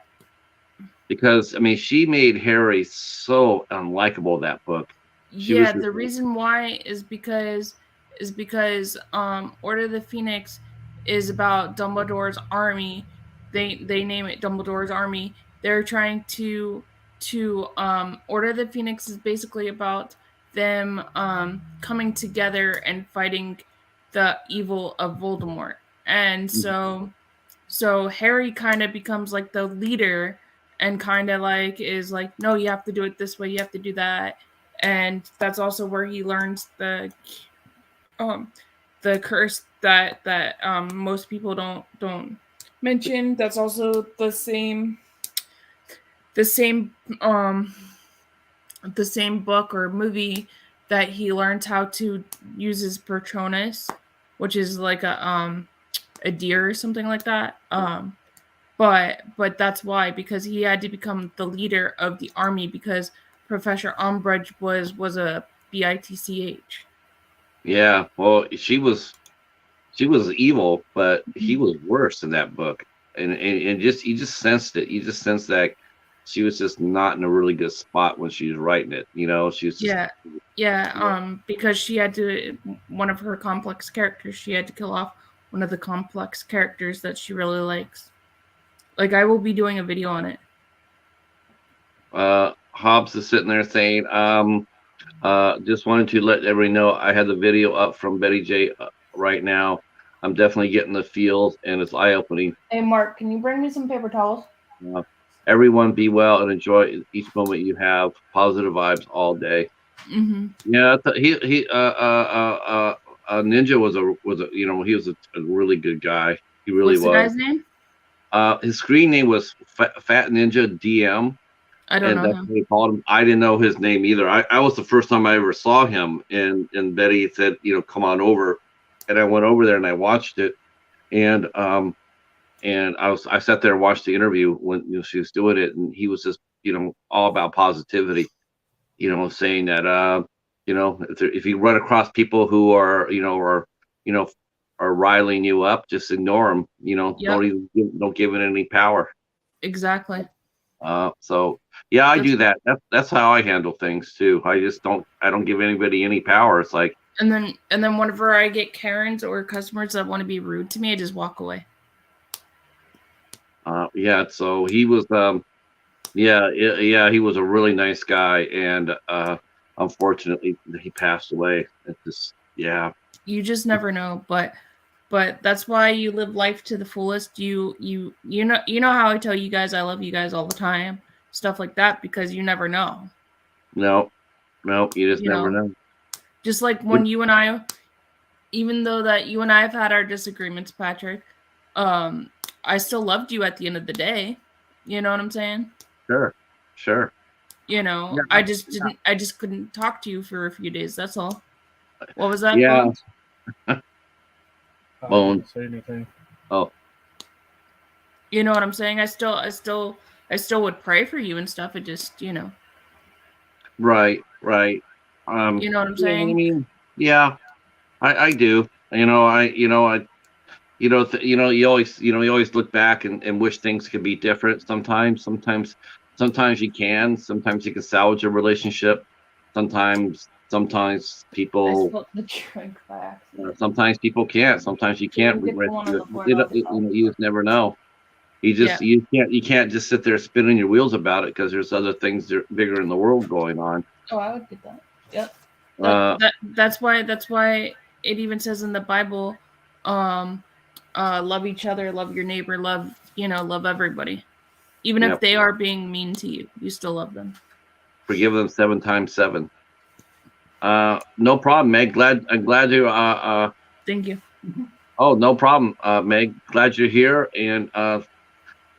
Because I mean, she made Harry so unlikable that book. She was Yeah, just the reason why is because Order of the Phoenix is about Dumbledore's army. They name it Dumbledore's army. They're trying to Order of the Phoenix is basically about them coming together and fighting the evil of Voldemort. And so Harry kind of becomes like the leader and kind of like is like, no, you have to do it this way, you have to do that. And that's also where he learns um the curse that most people don't mention. That's also the same um the same book or movie that he learns how to use his Patronus, which is like a deer or something like that. But that's why, because he had to become the leader of the army because Professor Umbridge was a bitch. yeah. Well, she was evil, but he was worse in that book, and just you just sensed it. You just sensed that she was just not in a really good spot when she was writing it. She was just Yeah, yeah. yeah. Because she had to, one of her complex characters, she had to kill off one of the complex characters that she really likes. Like, I will be doing a video on it. Hobbs is sitting there saying, just wanted to let everybody know I had the video up from Betty J right now. I'm definitely getting the feels, and it's eye opening. Hey, Mark, can you bring me some paper towels? Uh, Everyone be well and enjoy each moment you have. Positive vibes all day. Mm-hmm. Yeah, he Ninja was a he was a really good guy. He really What's the was. guy's name? His screen name was Fat Ninja DM, I don't and know that's what him. they called him. I didn't know his name either. I was the first time I ever saw him, and Betty said, come on over, and I went over there and I watched it, and I sat there and watched the interview when she was doing it, and he was just all about positivity, saying that if you run across people who are or are riling you up, just ignore them. You know, Yep. don't give it any power. Exactly. So yeah, I That's- do that. That's how I handle things too. I don't give anybody any power. It's like, And then whenever I get Karens or customers that want to be rude to me, I just walk away. yeah. So he was, yeah, he was a really nice guy, and unfortunately, he passed away. It's just, yeah, You just never know, but that's why you live life to the fullest. You know how I tell you guys I love you guys all the time, stuff like that, because you never know. no, you just You never know. know. Just like when you and I, even though that you and I have had our disagreements, Patrick, I still loved you at the end of the day. You know what I'm saying? Sure. You know, Yeah. I just couldn't talk to you for a few days. That's all. What was that? Yeah. Bones? I Bone. didn't say anything. Oh, You know what I'm saying? I still would pray for you and stuff. It just, right. you know what I'm Yeah, saying? I mean, yeah, I do. You you always look back and wish things could be different. Sometimes you can. Sometimes you can salvage a relationship. Sometimes I people. spilled the drink by accident. Sometimes people can't. Sometimes you can't. Get the one on the floor, You not the you just never know. You can't just sit there spinning your wheels about it because there's other things that are bigger in the world going on. Oh, I would get that. Yep. Uh, That's why it even says in the Bible, love each other, love your neighbor, love everybody. Even Yep. if they are being mean to you, you still love them. Forgive them 7 times 7. No problem, Meg. I'm glad you. Thank you. Oh, no problem, Meg. Glad you're here, and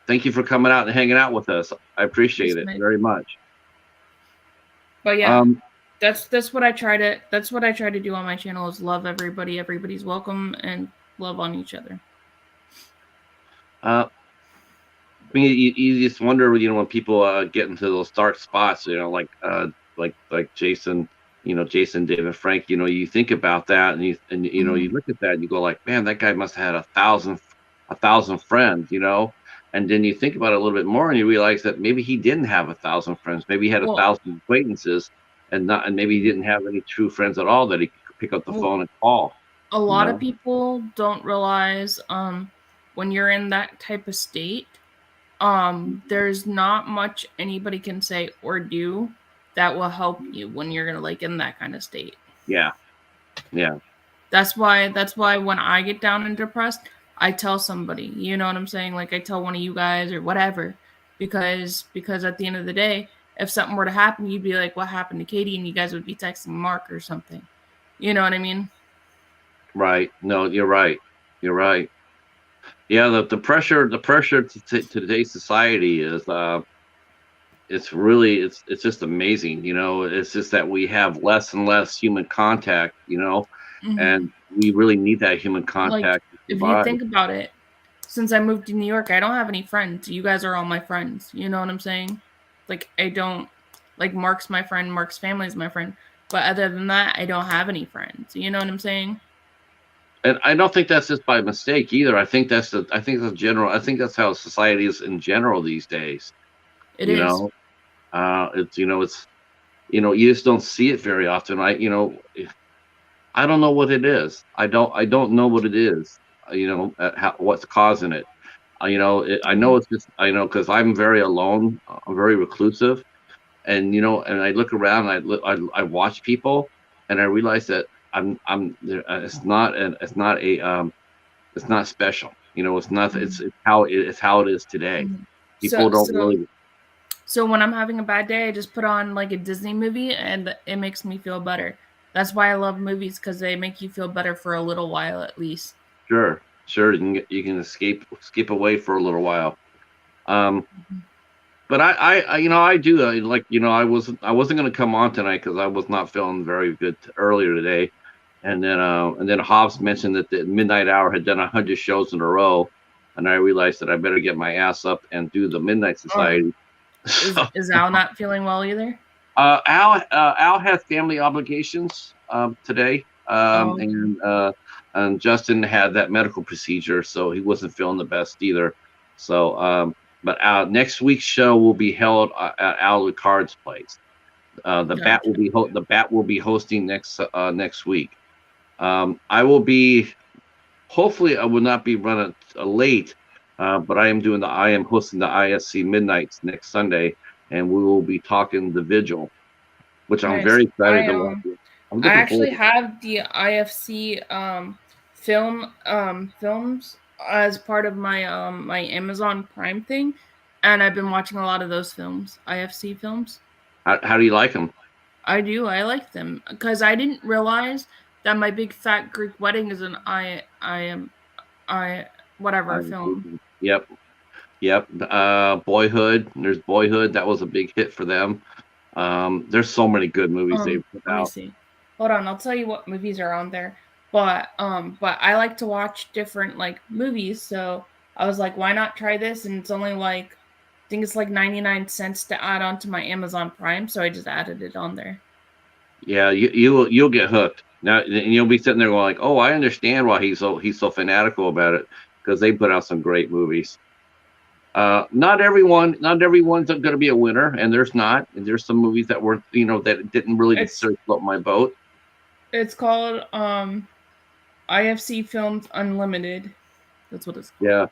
thank you for coming out and hanging out with us. I appreciate Yes, it Meg. very much. But yeah, that's what I try to do on my channel is love everybody. Everybody's welcome and love on each other. I mean, you just wonder, when people get into those dark spots, like Jason, Jason, David, Frank. You think about that, and you look at that, and you go like, man, that guy must have had 1,000 friends, and then you think about it a little bit more, and you realize that maybe he didn't have 1,000 friends. Maybe he had 1,000 acquaintances, and maybe he didn't have any true friends at all that he could pick up the phone and call. A lot of people don't realize when you're in that type of state, there's not much anybody can say or do that will help you when you're in that kind of state. Yeah. That's why when I get down and depressed, I tell somebody, you know what I'm saying? Like I tell one of you guys or whatever, because at the end of the day, if something were to happen, you'd be like, what happened to Katie? And you guys would be texting Mark or something. You know what I mean? Right. No, you're right. Yeah, the pressure to today's society is it's just amazing. It's just that we have less and less human contact, and we really need that human contact. If you think about it, since I moved to New York, I don't have any friends. You guys are all my friends. You know what I'm saying? Like I don't, like Mark's my friend, Mark's family is my friend. But other than that, I don't have any friends. You know what I'm saying? And I don't think that's just by mistake either. I think that's general. I think that's how society is in general these days. It is. It's you just don't see it very often. I don't know what it is. I don't know what it is. What's causing it. I know it's just because I'm very alone. I'm very reclusive, and and I look around. And I watch people, and I realize that it's not special. It's not. It's how it is today. People don't really. So when I'm having a bad day, I just put on like a Disney movie, and it makes me feel better. That's why I love movies, because they make you feel better for a little while at least. Sure. You can escape away for a little while. But I do I wasn't going to come on tonight because I was not feeling very good earlier today, and then Hobbs mentioned that the Midnight Hour had done 100 shows in a row, and I realized that I better get my ass up and do the Midnight Society. Is Al not feeling well either? Al has family obligations today, and and Justin had that medical procedure, so he wasn't feeling the best either. So, but next week's show will be held at Al Ricard's place. The Bat will be hosting next week. I will be. Hopefully, I will not be running late, but I am hosting the ISC Midnights next Sunday, and we will be talking the Vigil, which I'm very excited to watch. I actually have the IFC films as part of my my Amazon Prime thing, and I've been watching a lot of those films, IFC films. How do you like them? I do. I like them because I didn't realize that My Big Fat Greek Wedding is an whatever film. Yep. Boyhood. There's Boyhood. That was a big hit for them. There's so many good movies they've put out. Let me see. Hold on, I'll tell you what movies are on there. But I like to watch different like movies, so I was like, why not try this? And it's only like, I think it's like 99 cents to add on to my Amazon Prime, so I just added it on there. Yeah, you'll get hooked. Now, and you'll be sitting there going like, oh, I understand why he's so fanatical about it, because they put out some great movies. Not everyone's going to be a winner, and there's not. And there's some movies that weren't, that didn't really float my boat. It's called IFC Films Unlimited. That's what it's called. Yeah.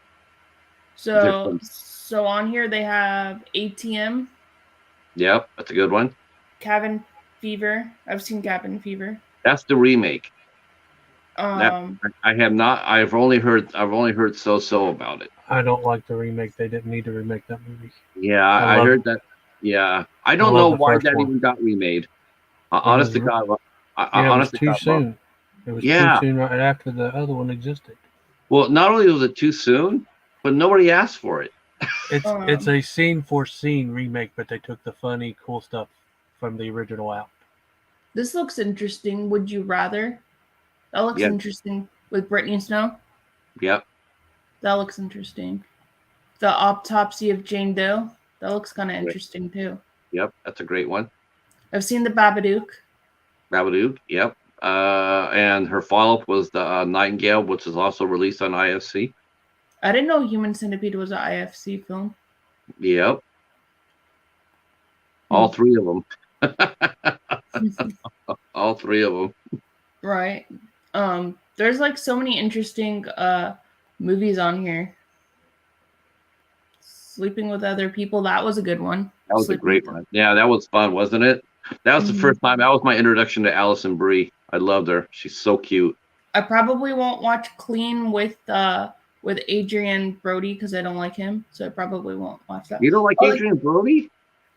So on here they have ATM. Yep, that's a good one. Cabin Fever. I've seen Cabin Fever. That's the remake. I have not. I've only heard so about it. I don't like the remake. They didn't need to remake that movie. Yeah, I heard that. Yeah, I don't know why that even got remade. Honest to God, it was too soon. It was too soon right after the other one existed. Well, not only was it too soon, but nobody asked for it. It's a scene for scene remake, but they took the funny, cool stuff from the original out. This looks interesting. Would you rather? That looks interesting with Brittany Snow. Yep. That looks interesting. The Autopsy of Jane Doe. That looks kind of interesting too. Yep, that's a great one. I've seen The Babadook. Yep. And her follow-up was the Nightingale, which is also released on IFC. I didn't know Human Centipede was an IFC film. Yep. All three of them. All three of them. Right. There's like so many interesting movies on here. Sleeping with Other People, that was a good one. That was a great one. Yeah, that was fun, wasn't it? That was the first time. That was my introduction to Alison Brie. I loved her. She's so cute. I probably won't watch Clean with Adrian Brody because I don't like him, so I probably won't watch that. You don't like Adrian Brody?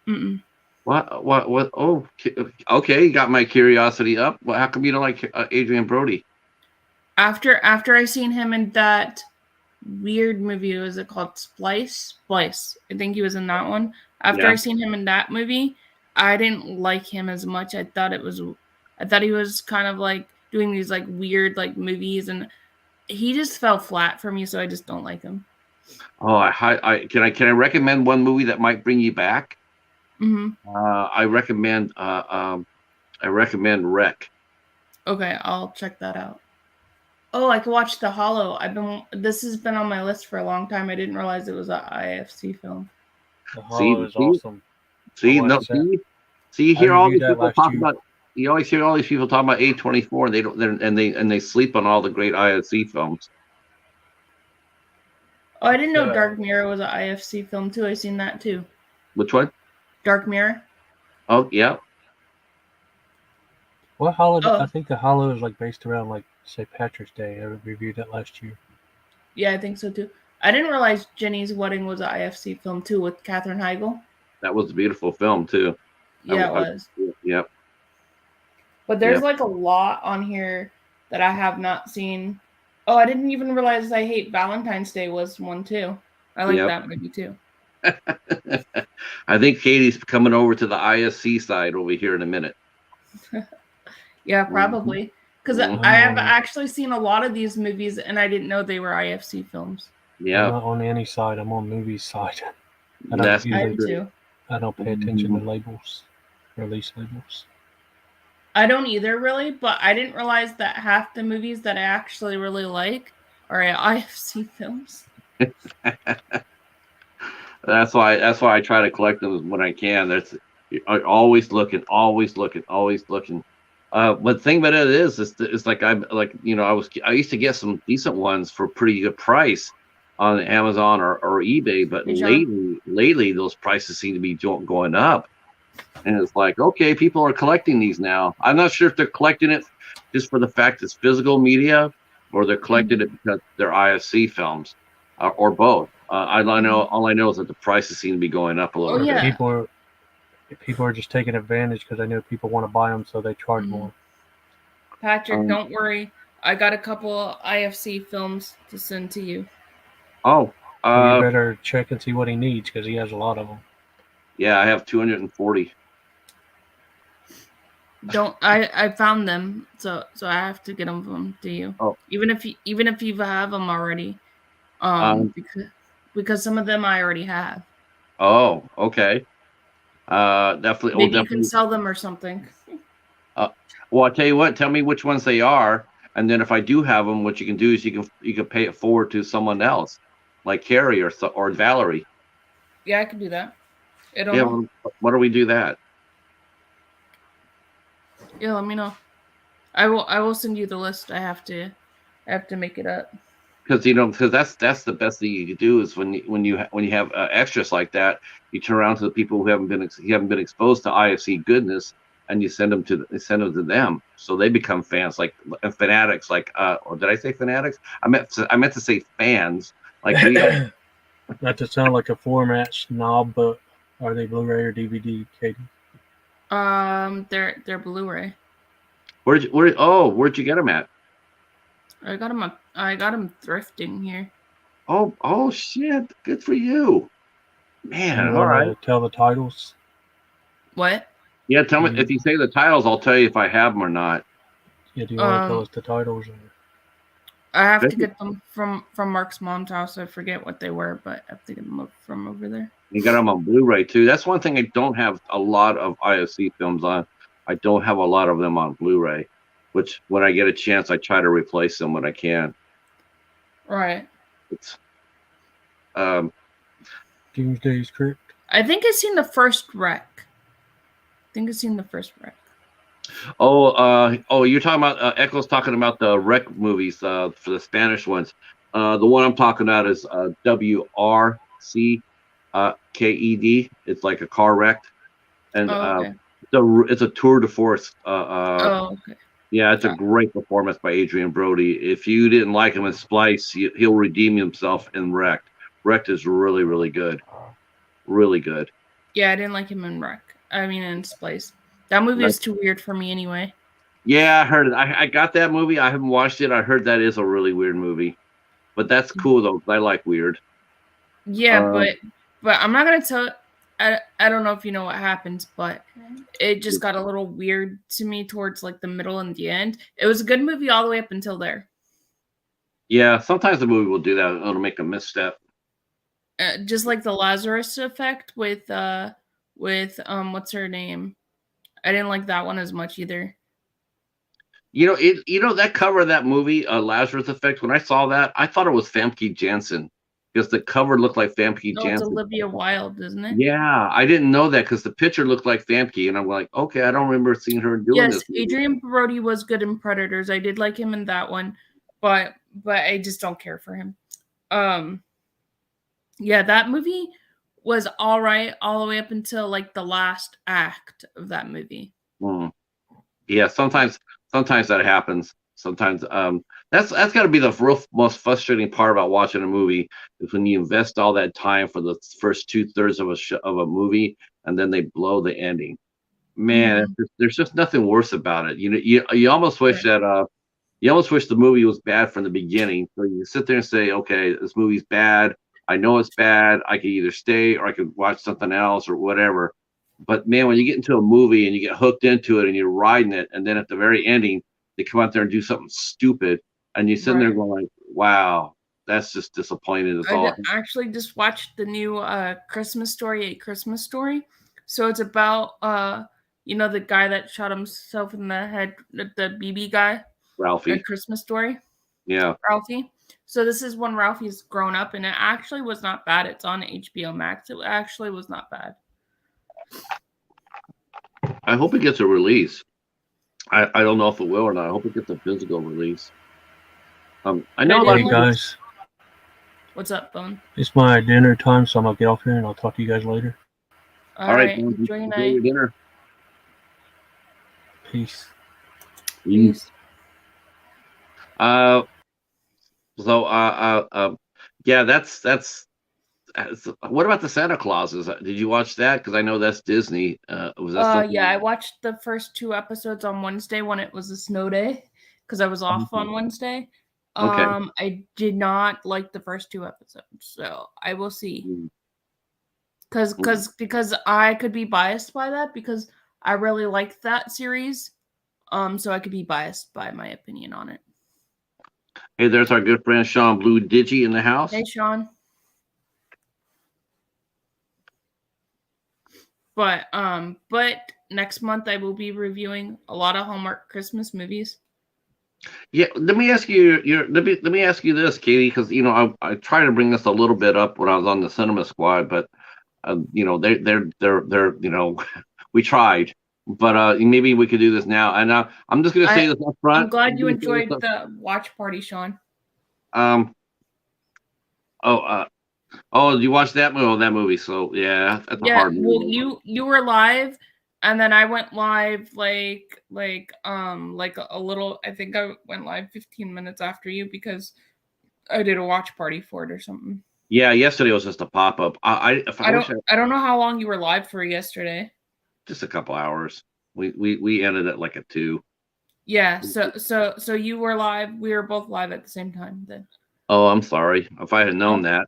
Mm-mm. What? Oh, okay. You got my curiosity up. Well, how come you don't like Adrian Brody? After I seen him in that weird movie, was it called Splice? I think he was in that one. After I seen him in that movie, I didn't like him as much. I thought he was kind of like doing these like weird like movies, and he just fell flat for me. So I just don't like him. Oh, can I recommend one movie that might bring you back? Mm-hmm. I recommend Wreck. Okay, I'll check that out. Oh, I could watch The Hollow. This has been on my list for a long time. I didn't realize it was an IFC film. The Hollow is awesome. See, hear all these people talk about. You always hear all these people talking about A24, and they sleep on all the great IFC films. Oh, I didn't know Dark Mirror was an IFC film too. I seen that too. Which one? Dark Mirror. Oh yeah. What Hollow? I think The Hollow is like based around like St. Patrick's Day. I reviewed that last year. Yeah, I think so too. I didn't realize Jenny's Wedding was an IFC film too with Katherine Heigl. That was a beautiful film too. Yeah, it was. Yep. But there's like a lot on here that I have not seen. Oh, I didn't even realize I Hate Valentine's Day was one too. I like that movie too. I think Katie's coming over to the ISC side over here in a minute. Yeah, probably. Because I have actually seen a lot of these movies and I didn't know they were IFC films. Yeah. I'm not on any side. I'm on movies side. I do too. I don't pay attention to labels, release labels. I don't either, really, but I didn't realize that half the movies that I actually really like are IFC films. That's why I try to collect them when I can. I'm always looking, always looking, always looking. But the thing about it is, it's like I used to get some decent ones for pretty good price on Amazon or eBay, but Hey, John. lately those prices seem to be going up, and it's like, okay, people are collecting these now. I'm not sure if they're collecting it just for the fact it's physical media, or they're collecting it because they're IFC films, or both. All I know is that the prices seem to be going up a little Oh, bit. yeah. People are just taking advantage because they know people want to buy them, so they charge Mhm. more. Patrick, Um, don't worry. I got a couple IFC films to send to you. Oh, Well, you better check and see what he needs because he has a lot of them. yeah, I have 240. I found them, so I have to get them to you. Oh, Even if you have them already, um, because some of them I already have. oh, okay. Definitely. Oh, Maybe you can definitely. sell them or something. Well, I'll tell you what. Tell me which ones they are, and then if I do have them, what you can do is you can pay it forward to someone else, like Carrie or Valerie. Yeah, I can do that. I don't Yeah. know. Why do we do that? Yeah, let me know. I will send you the list. I have to make it up. Because that's the best thing you could do is when you have extras like that, you turn around to the people who haven't been exposed to IFC goodness, and you send them to them, so they become fans, like fanatics, like or did I say fanatics? I meant to say fans, like we are. Not to sound like a format snob, but are they Blu-ray or DVD, Katie? They're Blu-ray. Where'd you get them at? I got them thrifting here. Oh shit, good for you, man. You All want right. to tell the titles? What? Yeah, tell me if You, you say the titles, I'll tell you if I have them or not. yeah, do you want to tell us the titles? Or? I have to get them from Mark's mom's house. I forget what they were, but I have to get them up from over there. You got them on Blu-ray too. That's one thing I don't have a lot of IFC films on. I don't have a lot of them on Blu-ray, which when I get a chance, I try to replace them when I can. Right. It's um Doomsday's Crypt. I think I've seen the first wreck. you're talking about Echo's talking about the Rec movies for the Spanish ones. The one I'm talking about is WRC KED. It's like a car wreck, and Okay. it's a tour de force. Okay. Yeah, it's a great performance by Adrian Brody. If you didn't like him in Splice, he'll redeem himself in Wrecked. Wrecked is really, really good. Really good. Yeah, I didn't like him in Wreck. I mean, in Splice. That movie is too weird for me anyway. Yeah, I heard it. I got that movie. I haven't watched it. I heard that is a really weird movie. But that's cool, though. I like weird. Yeah, but I'm not going to tell... I don't know if you know what happens, but it just got a little weird to me towards like the middle and the end. It was a good movie all the way up until there. Yeah, sometimes the movie will do that. It'll make a misstep. Just like the Lazarus Effect with what's her name? I didn't like that one as much either. That cover of that movie, Lazarus Effect, when I saw that, I thought it was Famke Janssen because the cover looked like Famke No, Janssen. it's Olivia Wilde, isn't it? Yeah, I didn't know that because the picture looked like Famke, and I'm like, okay, I don't remember seeing her doing this. Yes, Adrian Brody was good in Predators. I did like him in that one, but I just don't care for him. Yeah, that movie was all right all the way up until like the last act of that movie. Yeah, sometimes that happens. Sometimes that's got to be the most frustrating part about watching a movie is when you invest all that time for the first 2/3 of a movie and then they blow the ending. Man, there's just nothing worse about it. You almost wish that you almost wish the movie was bad from the beginning. So you sit there and say, okay, this movie's bad. I know it's bad. I could either stay or I could watch something else or whatever. But man, when you get into a movie and you get hooked into it and you're riding it, and then at the very ending, they come out there and do something stupid, and you're sitting there going like, wow, that's just disappointing. I actually just watched the new Christmas Story, A Christmas Story. So it's about You know the guy that shot himself in the head, the BB guy, Ralphie. A Christmas Story, Yeah. Ralphie. So this is when Ralphie's grown up, and it actually was not bad. It's on HBO Max. It actually was not bad. I hope it gets a release. I don't know if it will or not. I hope it gets a physical release. I know Hey, Hey like guys, What's up, Bone? it's my dinner time, so I'm gonna get off here and I'll talk to you guys later. All right, well, enjoy your enjoy night. your dinner. Peace. Peace. Yeah, that's what about the Santa Clauses? Did you watch that? Because I know that's Disney. Was that something? Yeah, I watched the first 2 episodes on Wednesday when it was a snow day because I was off on Wednesday. Okay. I did not like the first 2 episodes, so I will see. Mm. Because I could be biased by that because I really like that series. So I could be biased by my opinion on it. Hey, there's our good friend Sean Blue Digi in the house. Hey, Sean. But next month I will be reviewing a lot of Hallmark Christmas movies. Yeah, let me ask you. Let me ask you this, Katie, because I tried to bring this a little bit up when I was on the Cinema Squad, but they're we tried, but maybe we could do this now. And I'm just gonna say this up front. I'm glad you enjoyed the watch party, Sean. Oh, you watched that movie? Oh, that movie. So yeah, that's a hard movie. Well, you were live, and then I went live like a little. I think I went live 15 minutes after you because I did a watch party for it or something. Yeah, yesterday was just a pop up. I don't know how long you were live for yesterday. Just a couple hours. We ended at like a 2. Yeah. So you were live. We were both live at the same time then. Oh, I'm sorry. If I had known that,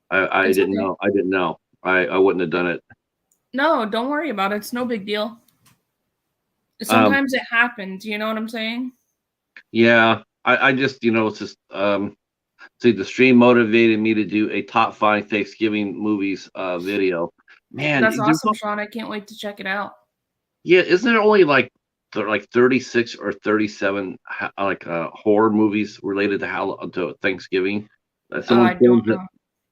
I didn't okay. know. I didn't know. I wouldn't have done it. No, don't worry about it. It's no big deal. Sometimes it happens. You know what I'm saying? Yeah. I just it's just see, the stream motivated me to do a top 5 Thanksgiving movies video. Man, that's awesome, Sean. I can't wait to check it out. Yeah, isn't there only like 36 or 37 horror movies related to Thanksgiving? I don't know.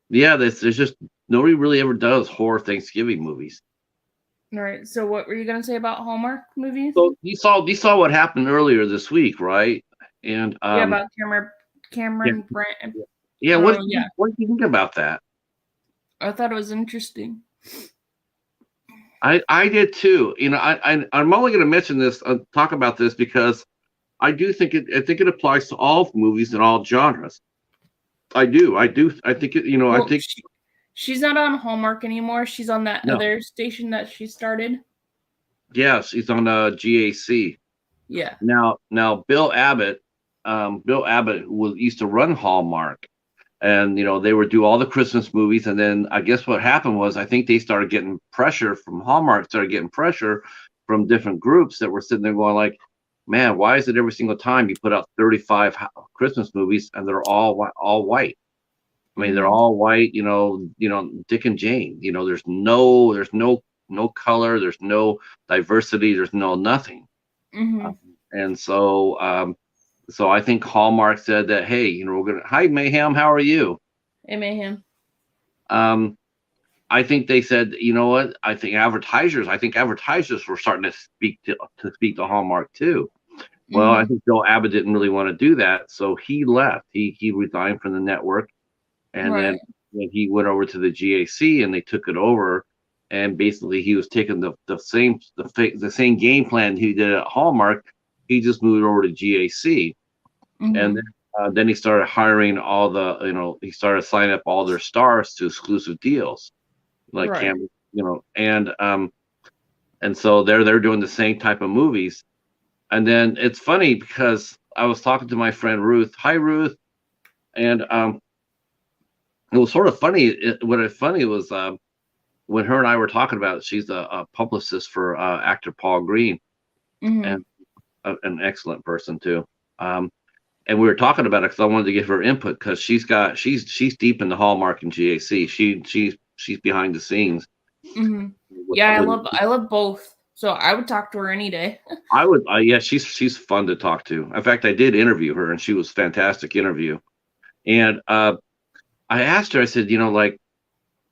Yeah, there's just nobody really ever does horror Thanksgiving movies. All right. So what were you gonna say about Hallmark movies? So you saw what happened earlier this week, right? And about Cameron Brand. Yeah, what did you think about that? I thought it was interesting. I did too. I'm only going to mention this, talk about this because I do think it applies to all movies and all genres. I do. I think it. I think she's not on Hallmark anymore. She's on that other station that she started. Yes, she's on GAC. Yeah. Now Bill Abbott used to run Hallmark. And they would do all the Christmas movies, and then I guess what happened was I think they started getting pressure from Hallmark, started getting pressure from different groups that were sitting there going like, "Man, why is it every single time you put out 35 Christmas movies and they're all white? I mean, they're all white, Dick and Jane. There's no color, there's no diversity, there's no nothing." Mm-hmm. And so so I think Hallmark said that, hey, we're gonna. Hi, Mayhem. How are you? Hey, Mayhem. I think they said, you know what? I think advertisers were starting to speak to Hallmark too. Mm-hmm. Well, I think Bill Abbott didn't really want to do that, so he left. He resigned from the network, and then he went over to the GAC, and they took it over. And basically, he was taking the same game plan he did at Hallmark. He just moved over to GAC, and then he started hiring all the, he started signing up all their stars to exclusive deals, like Cameron, and so they're doing the same type of movies. And then it's funny because I was talking to my friend Ruth. Hi, Ruth, and it was sort of funny. Funny was when her and I were talking about it. She's a publicist for actor Paul Green, and an excellent person too. And we were talking about it because I wanted to give her input because she's deep in the Hallmark and GAC. She's behind the scenes. Mm-hmm. Yeah, I love both. So I would talk to her any day. I would, yeah, she's fun to talk to. In fact, I did interview her, and she was a fantastic interview. And I asked her, I said, like,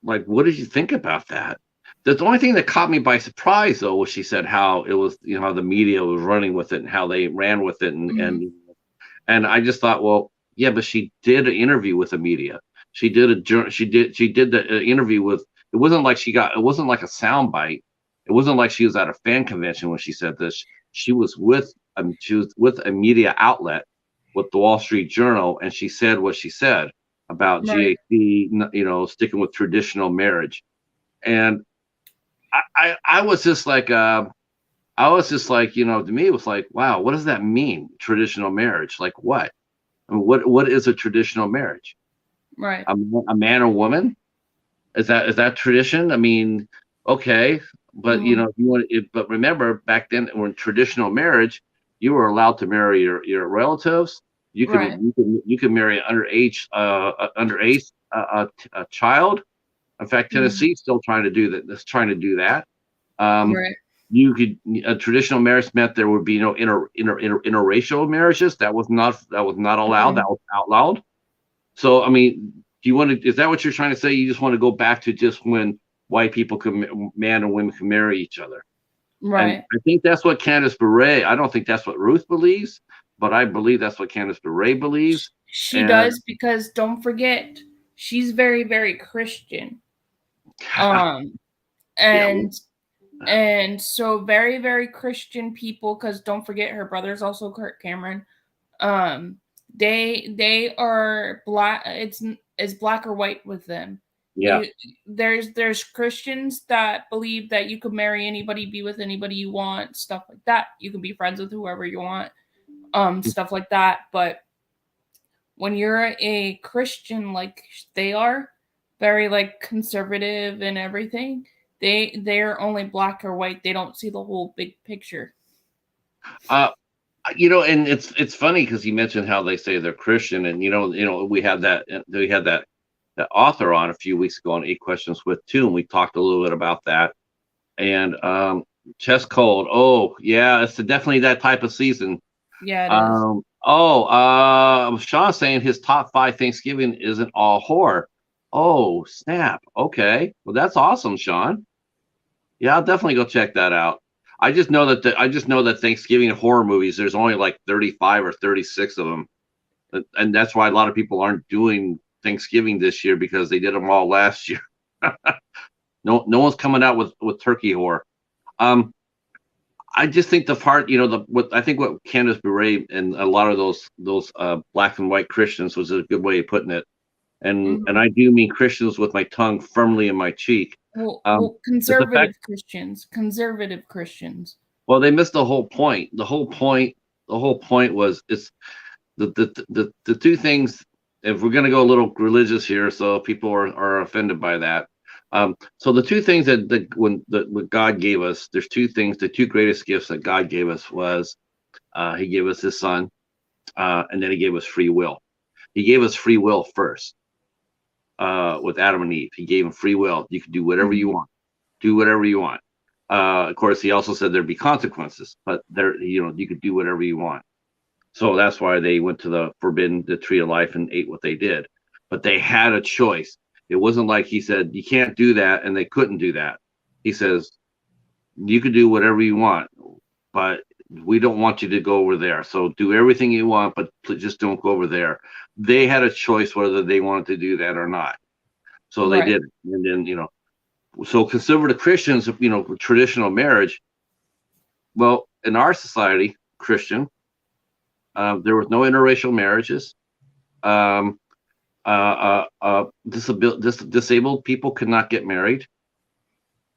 what did you think about that? The only thing that caught me by surprise, though, was she said how it was, how the media was running with it and how they ran with it, and I just thought, well, yeah, but she did an interview with the media. She did the interview with. It wasn't like it wasn't like a soundbite. It wasn't like she was at a fan convention when she said this. She was with a media outlet, with the Wall Street Journal, and she said what she said about Right. GAC, sticking with traditional marriage. And I was just like, to me, it was like, wow, what does that mean? Traditional marriage, like what? I mean, what is a traditional marriage? Right. A man or woman? Is that tradition? I mean, okay, but if you want, but remember back then, when traditional marriage, you were allowed to marry your relatives. You could Right. you could marry an underage a child. In fact, Tennessee's still trying to do that. That's trying to do that. Right. You could a traditional marriage meant there would be no interracial marriages. That was not allowed. That was outlawed. So I mean, do you want to? Is that what you're trying to say? You just want to go back to just when white people man and women can marry each other? Right. And I think that's what Candice Berret. I don't think that's what Ruth believes, but I believe that's what Candice Berret believes. She does, because don't forget, she's very, very Christian. And so very, very Christian people, because don't forget, her brother's also Kirk Cameron. They are black. It's black or white with them. Yeah. There's Christians that believe that you could marry anybody, be with anybody you want, stuff like that. You can be friends with whoever you want, stuff like that. But when you're a Christian, like they are, very like conservative and everything, they're only black or white. They don't see the whole big picture. And it's funny because you mentioned how they say they're Christian, and we had that author on a few weeks ago on 8 Questions with too, and we talked a little bit about that. And Chess Cold, oh yeah, it's definitely that type of season. Yeah, it is. Sean saying his top 5 Thanksgiving isn't all horror. Oh snap! Okay, well that's awesome, Sean. Yeah, I'll definitely go check that out. I just know that Thanksgiving horror movies, there's only like 35 or 36 of them, and that's why a lot of people aren't doing Thanksgiving this year, because they did them all last year. No one's coming out with turkey horror. I just think the part, what Candice Berret and a lot of those black and white Christians was a good way of putting it, and I do mean Christians with my tongue firmly in my cheek. Well, conservative Christians. Well, they missed the whole point. The whole point was it's the two things. If we're going to go a little religious here, so people are offended by that. So the two things what God gave us, there's two things. The two greatest gifts that God gave us was He gave us His Son, and then He gave us free will. He gave us free will first. With Adam and Eve, He gave them free will. You can do whatever you want. Do whatever you want. Of course, He also said there'd be consequences, but you could do whatever you want. So that's why they went to the tree of life and ate what they did. But they had a choice. It wasn't like He said you can't do that and they couldn't do that. He says you could do whatever you want, but we don't want you to go over there. So do everything you want, but just don't go over there. They had a choice whether they wanted to do that or not. So they did. And then, so conservative Christians, traditional marriage. Well, in our society, Christian, there was no interracial marriages. Disabled people could not get married.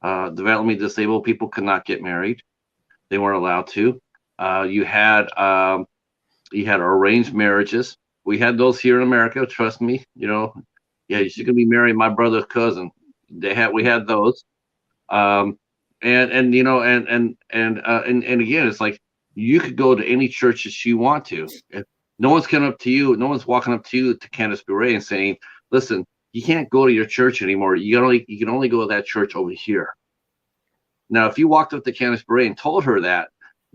Developmentally disabled people could not get married. They weren't allowed to. You had arranged marriages. We had those here in America. Trust me. Yeah, you're gonna be marrying my brother's cousin. We had those. And again, it's like you could go to any church that you want to. No one's coming up to you. No one's walking up to you, to Candice Berret, and saying, "Listen, you can't go to your church anymore. You can only go to that church over here." Now, if you walked up to Candice Bray and told her that,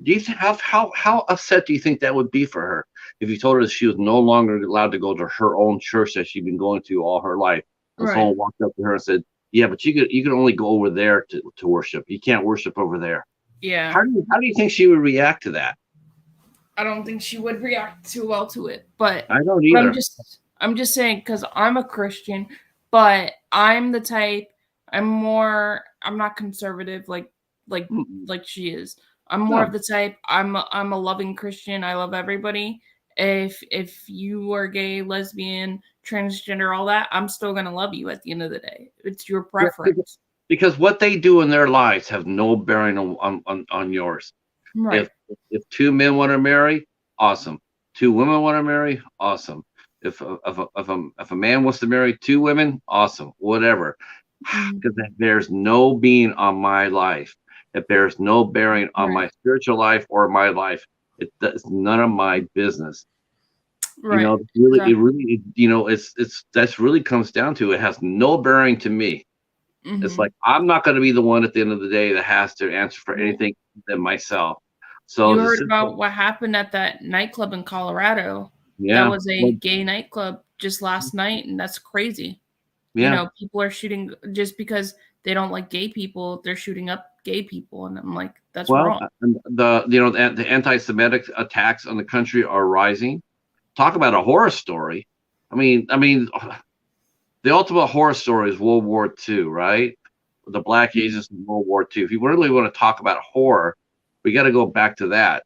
do you think how upset do you think that would be for her if you told her that she was no longer allowed to go to her own church that she'd been going to all her life? And Right. someone walked up to her and said, "Yeah, but you can only go over there to worship. You can't worship over there." Yeah. How do you think she would react to that? I don't think she would react too well to it, but I don't But either. I'm just saying because I'm a Christian, but I'm the type. I'm not conservative like she is. I'm more No. of the type. I'm a loving Christian. I love everybody. If you are gay, lesbian, transgender, all that, I'm still gonna love you at the end of the day. It's your preference. Because what they do in their lives have no bearing on yours. Right. If two men want to marry, awesome. Two women want to marry, awesome. If a man wants to marry two women, awesome. Whatever. Because that bears no being on my life. It bears no bearing on my spiritual life or my life. It's none of my business. Right. You know, it really, you know, that's really comes down to it has no bearing to me. It's like I'm not going to be the one at the end of the day that has to answer for anything than myself. So you heard about what happened at that nightclub in Colorado. Yeah, That was a gay nightclub just last night, and that's crazy. Yeah. You know, people are shooting just because they don't like gay people. They're shooting up gay people, and I'm like, that's wrong. The anti-Semitic attacks on the country are rising. Talk about a horror story. I mean, the ultimate horror story is World War II, right? The Black Ages in World War II. If you really want to talk about horror, we got to go back to that.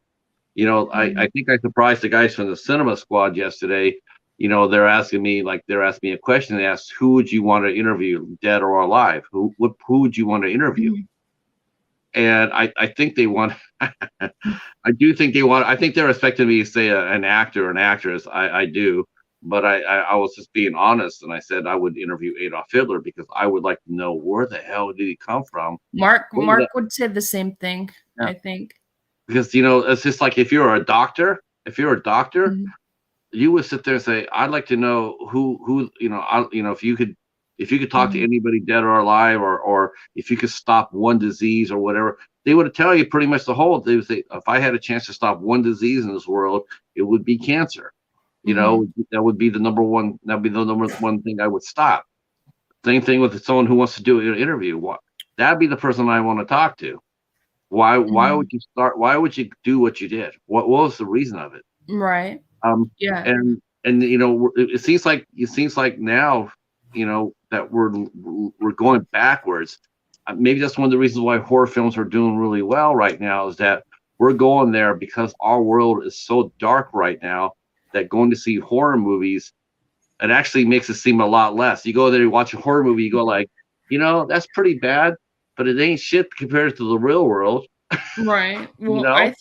You know, I think I surprised the guys from the Cinema Squad yesterday. You know, they're asking me a question. They asked, "Who would you want to interview, dead or alive? Who would you want to interview?" And I think they want. I do think they want. I think they're expecting me to say an actor or an actress. I do, but I was just being honest, and I said I would interview Adolf Hitler because I would like to know where the hell did he come from. Mark would say the same thing. Yeah. I think because you know it's just like if you're a doctor, you would sit there and say, I'd like to know who you know, if you could talk to anybody dead or alive, or if you could stop one disease or whatever, they would tell you pretty much the whole. They would say, if I had a chance to stop one disease in this world, it would be cancer. You know, that would be the number one. That'd be the number one thing I would stop. Same thing with someone who wants to do an interview. That'd be the person I want to talk to. Why would you start? Why would you do what you did? What was the reason of it? Right. Yeah. And you know, it seems like now, you know, that we're going backwards. Maybe that's one of the reasons why horror films are doing really well right now is that we're going there because our world is so dark right now that going to see horror movies, it actually makes it seem a lot less. You go there, you watch a horror movie, you go like, you know, that's pretty bad, but it ain't shit compared to the real world. Right. Well, you know?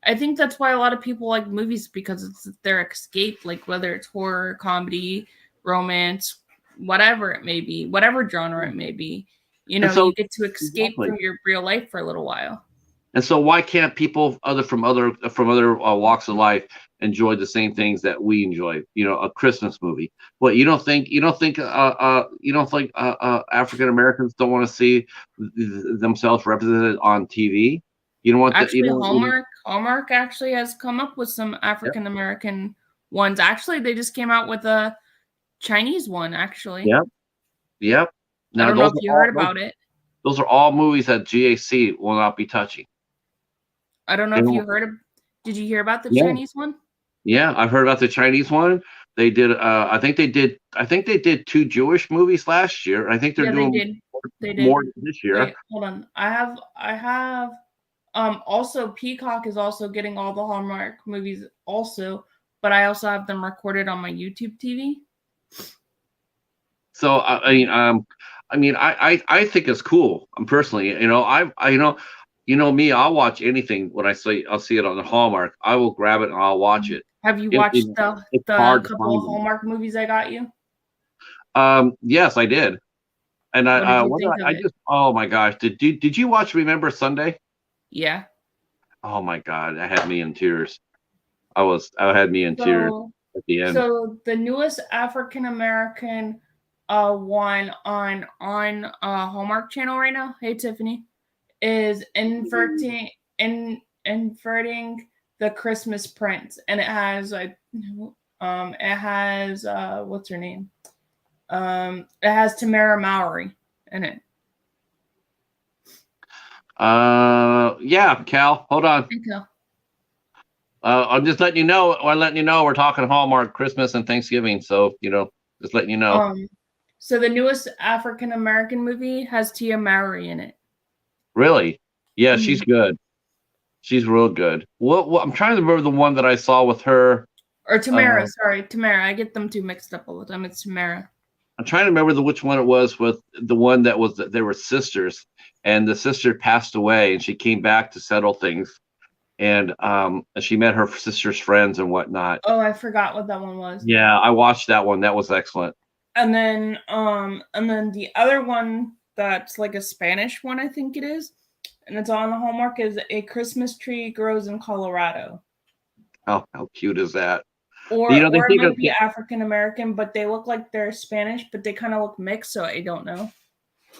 I think that's why a lot of people like movies because it's their escape, like whether it's horror, comedy, romance, whatever it may be, whatever genre it may be. You know, you get to escape from your real life for a little while. And so, why can't people from other walks of life enjoy the same things that we enjoy? You know, a Christmas movie. What you don't think African Americans don't want to see themselves represented on TV? You don't want actually Hallmark actually has come up with some African American ones. Actually, they just came out with a Chinese one. Actually. Yep. Now, I don't know if you heard about it. Those are all movies that GAC will not be touching. I don't know if you heard of. Did you hear about the Chinese one? Yeah, I've heard about the Chinese one. They did. I think they did 2 Jewish movies last year. I think they're doing more this year. Wait, hold on. I have. Also, Peacock is also getting all the Hallmark movies also, but I also have them recorded on my YouTube TV. So I think it's cool. I'm personally, you know, me, I'll watch anything when I'll see it on the Hallmark. I will grab it and I'll watch it. Have you watched the couple of Hallmark movies I got you? Yes, I did. And oh my gosh, did you watch Remember Sunday? Yeah. Oh my God, that had me in tears. I had me in tears at the end. So the newest African American one on Hallmark Channel right now. Hey Tiffany, is inverting the Christmas Prince, and it has what's her name? It has Tamara Mowry in it. Yeah, Cal, hold on. Okay. I'm just letting you know. We're talking Hallmark Christmas and Thanksgiving, so just letting you know. So the newest African American movie has Tia Mowry in it. Really? Yeah, she's good. She's real good. What I'm trying to remember the one that I saw with her. Or Tamara, sorry, Tamara. I get them two mixed up all the time. It's Tamara. I'm trying to remember which one it was with the one that was they were sisters, and the sister passed away, and she came back to settle things, and she met her sister's friends and whatnot. Oh, I forgot what that one was. Yeah, I watched that one. That was excellent. And then the other one that's like a Spanish one, I think it is, and it's on Hallmark, is A Christmas Tree Grows in Colorado. How cute is that? Or it might be African American, but they look like they're Spanish, but they kind of look mixed, so I don't know.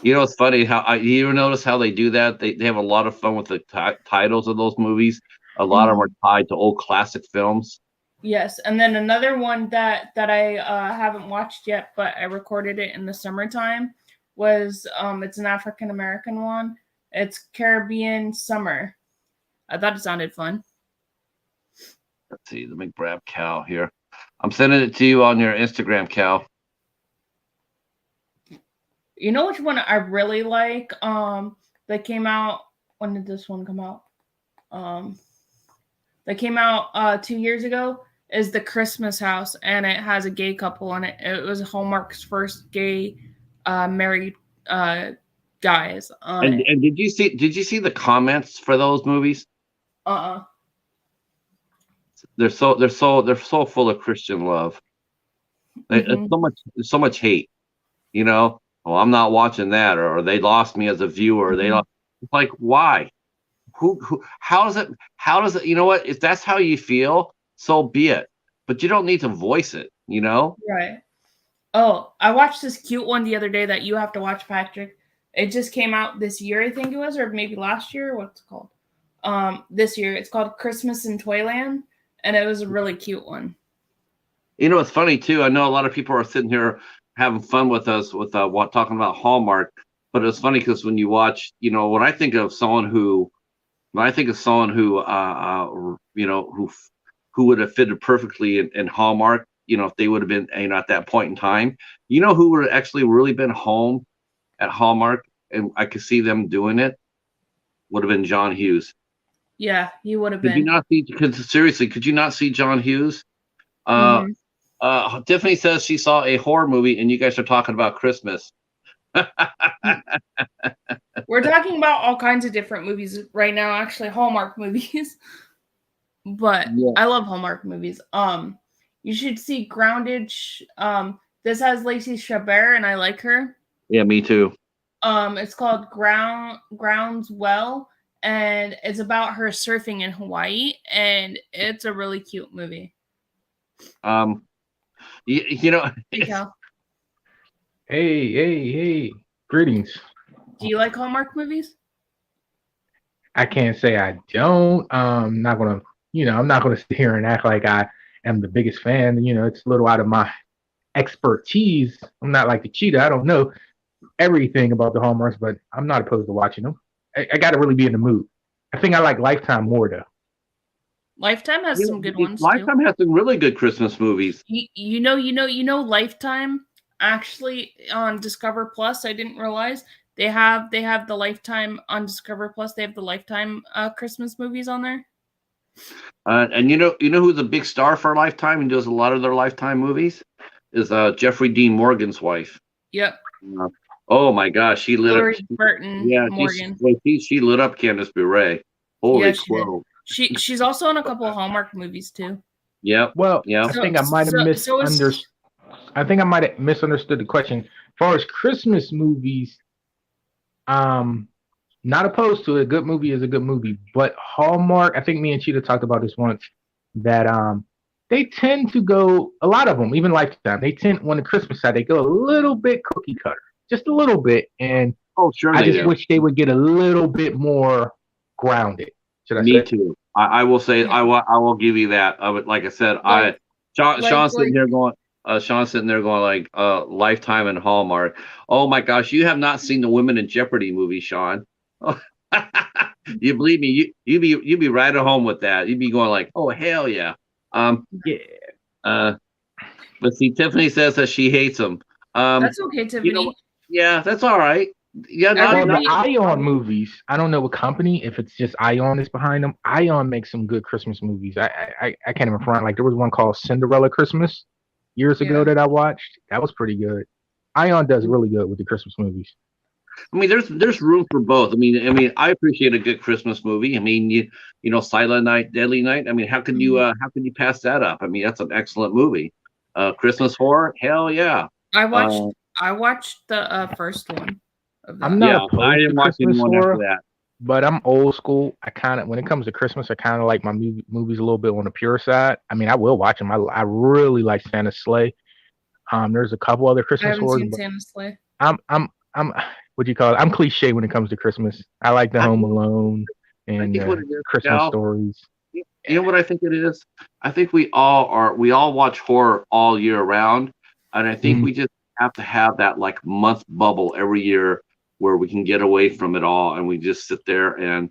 It's funny how you ever notice how they do that? They have a lot of fun with the titles of those movies. A lot of them are tied to old classic films. Yes, and then another one that I haven't watched yet, but I recorded it in the summertime, was it's an African American one. It's Caribbean Summer. I thought it sounded fun. Let's see, let me grab Cal here. I'm sending it to you on your Instagram, Cal. You know which one I really like? That came out. When did this one come out? That came out 2 years ago. Is The Christmas House, and it has a gay couple in it. It was Hallmark's first gay married guys on it. And did you see the comments for those movies? They're so full of Christian love. There's so much hate. Well, I'm not watching that, or they lost me as a viewer. It's like, why? How does it? You know what? If that's how you feel, so be it. But you don't need to voice it. Right. Oh, I watched this cute one the other day that you have to watch, Patrick. It just came out this year, I think it was, or maybe last year. What's it called? This year. It's called Christmas in Toyland, and it was a really cute one. It's funny too. I know a lot of people are sitting here having fun with us with talking about Hallmark, but it's funny because when you watch, when I think of someone who who would have fitted perfectly in Hallmark, if they would have been, at that point in time, who would have actually really been home at Hallmark, and I could see them doing it, would have been John Hughes. Yeah, he would have been. Could you not see? Seriously, could you not see John Hughes? Tiffany says she saw a horror movie, and you guys are talking about Christmas. We're talking about all kinds of different movies right now, actually Hallmark movies. But yeah. I love Hallmark movies. You should see Grounded. This has Lacey Chabert, and I like her. Yeah, me too. It's called Groundswell, and it's about her surfing in Hawaii, and it's a really cute movie. Hey, greetings. Do you like Hallmark movies? I can't say I don't. I'm not gonna sit here and act like I am the biggest fan. It's a little out of my expertise. I'm not like the cheetah. I don't know everything about the Hallmarks, but I'm not opposed to watching them. I got to really be in the mood. I think I like Lifetime more though. Lifetime has some good ones. Lifetime has some really good Christmas movies. You know, Lifetime actually on Discover Plus. I didn't realize they have the Lifetime on Discover Plus. They have the Lifetime Christmas movies on there. And you know who's a big star for Lifetime and does a lot of their Lifetime movies is Jeffrey Dean Morgan's wife. Yep. Oh my gosh, she lit Hillary up. Burton Morgan. She lit up Candace Bure. Holy crow. She's also in a couple of Hallmark movies too. Yep. Well, yeah. I think I might have misunderstood. I think I might have misunderstood the question. As far as Christmas movies, not opposed to it. A good movie is a good movie, but Hallmark. I think me and Cheetah talked about this once. That they tend to go. A lot of them, even Lifetime, they tend when the Christmas side they go a little bit cookie cutter, just a little bit, and Oh, sure I they just do. wish they would get a little bit more grounded. Should I Me say? too. I will say Yeah. I will give you that. Like I said, Like- Sean's sitting like- here going. Sean's sitting there going like, Lifetime and Hallmark. Oh my gosh, you have not seen the Women in Jeopardy movie, Sean. You believe me? You be right at home with that. You'd be going like, oh hell yeah. Yeah. But see, Tiffany says that she hates them. That's okay, Tiffany. you know, yeah, that's all right. Yeah, Everybody- Well, not, the Ion movies, I don't know what company, if it's just Ion is behind them. Ion makes some good Christmas movies. I can't even front. Like there was one called Cinderella Christmas years ago Yeah. that I watched. That was pretty good. Ion does really good with the Christmas movies. I mean, there's room for both. I mean, I appreciate a good Christmas movie. I mean, you know, Silent Night, Deadly Night. I mean, how can you pass that up? I mean, that's an excellent movie. Christmas horror, hell yeah. I watched the first one of that. I'm not Yeah, opposed I to didn't watch Christmas anyone horror, after that. but I'm old school. I kind of, when it comes to Christmas, I kind of like my movies a little bit on the pure side. I mean, I will watch them. I really like Santa's Sleigh. There's a couple other I Christmas haven't horrors, seen but Santa's Sleigh. I'm what do you call it? I'm cliche when it comes to Christmas. I like the I Home think- Alone and think what it is, Christmas Cal, stories. You know what I think it is? I think we all watch horror all year round, and I think Mhm. we just have to have that like month bubble every year where we can get away from it all and we just sit there and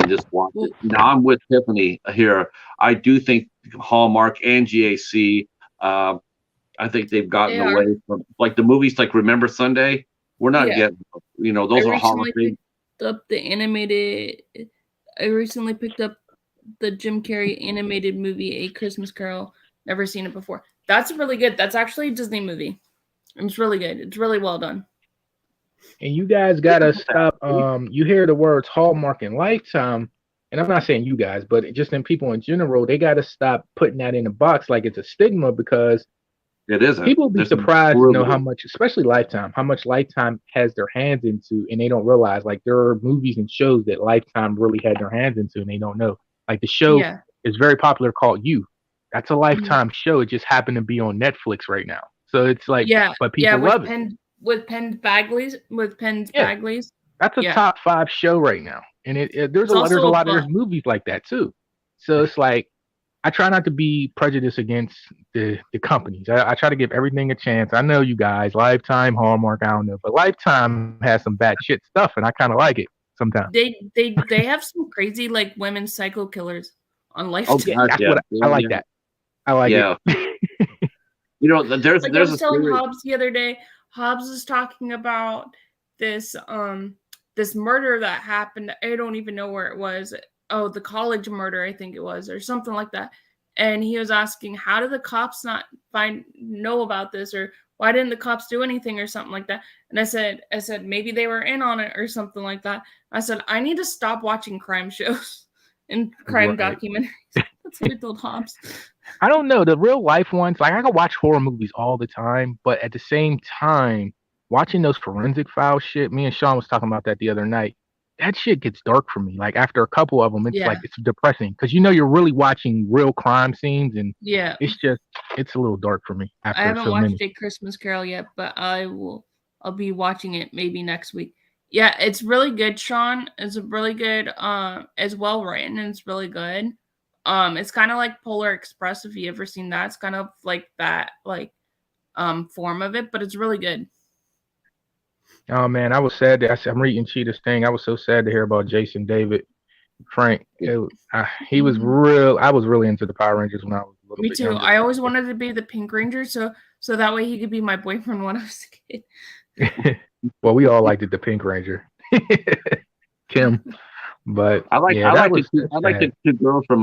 just watch it. Now I'm with Tiffany here. I do think Hallmark and GAC, I think they've gotten They are. away from like the movies like Remember Sunday. We're not Yeah. getting, you know, those I are Hall of recently Fame. picked up the animated. I recently picked up the Jim Carrey animated movie, A Christmas Carol. Never seen it before. That's really good. That's actually a Disney movie. It's really good. It's really well done. And you guys gotta stop. You hear the words Hallmark and Lifetime, and I'm not saying you guys, but just in people in general, they gotta stop putting that in a box like it's a stigma, because It isn't. people be There's some surprised to know really- how much, especially Lifetime, how much Lifetime has their hands into, and they don't realize. Like there are movies and shows that Lifetime really had their hands into, and they don't know. Like the show Yeah. is very popular called You. That's a Lifetime show. It just happened to be on Netflix right now, so it's like, Yeah. but people Yeah. love it. With Penn Bagleys. Yeah. Bagleys. That's a Yeah. top 5 show right now, and there's It's a lot. There's a also lot. There's fun. movies like that too. So it's like I try not to be prejudiced against the companies. I try to give everything a chance. I know you guys, Lifetime, Hallmark, I don't know, but Lifetime has some bad shit stuff, and I kind of like it sometimes. They have some crazy like women psycho killers on Lifetime. God, That's yeah. what I like. Yeah. That I like Yeah. it. You know, there's Like I there's was a telling theory. Hobbs the other day. Hobbs is talking about this this murder that happened. I don't even know where it was. Oh, the college murder, I think it was, or something like that. And he was asking, how did the cops not know about this, or why didn't the cops do anything, or something like that? And I said maybe they were in on it or something like that. I said I need to stop watching crime shows and crime Right. documentaries. That's what I told Hobbs. I don't know, the real life ones. Like I can watch horror movies all the time, but at the same time, watching those forensic file shit. Me and Sean was talking about that the other night. That shit gets dark for me. Like after a couple of them, it's Yeah. like it's depressing because you're really watching real crime scenes, and Yeah. it's a little dark for me after I haven't so watched many. A Christmas Carol yet, but I'll be watching it maybe next week. Yeah, it's really good, Sean. It's really good, it's well written and it's really good. It's kind of like Polar Express, if you ever seen that. It's kind of like that, like form of it, but it's really good. Oh man, I was sad that I'm reading Cheetah's thing. I was so sad to hear about Jason David Frank. He was real. I was really into the Power Rangers when I was a little Me bit too. younger. I always wanted to be the Pink Ranger, so that way he could be my boyfriend when I was a kid. Well, we all liked it, the Pink Ranger, Kim. But I like yeah, I that like was I like sad. the two girls from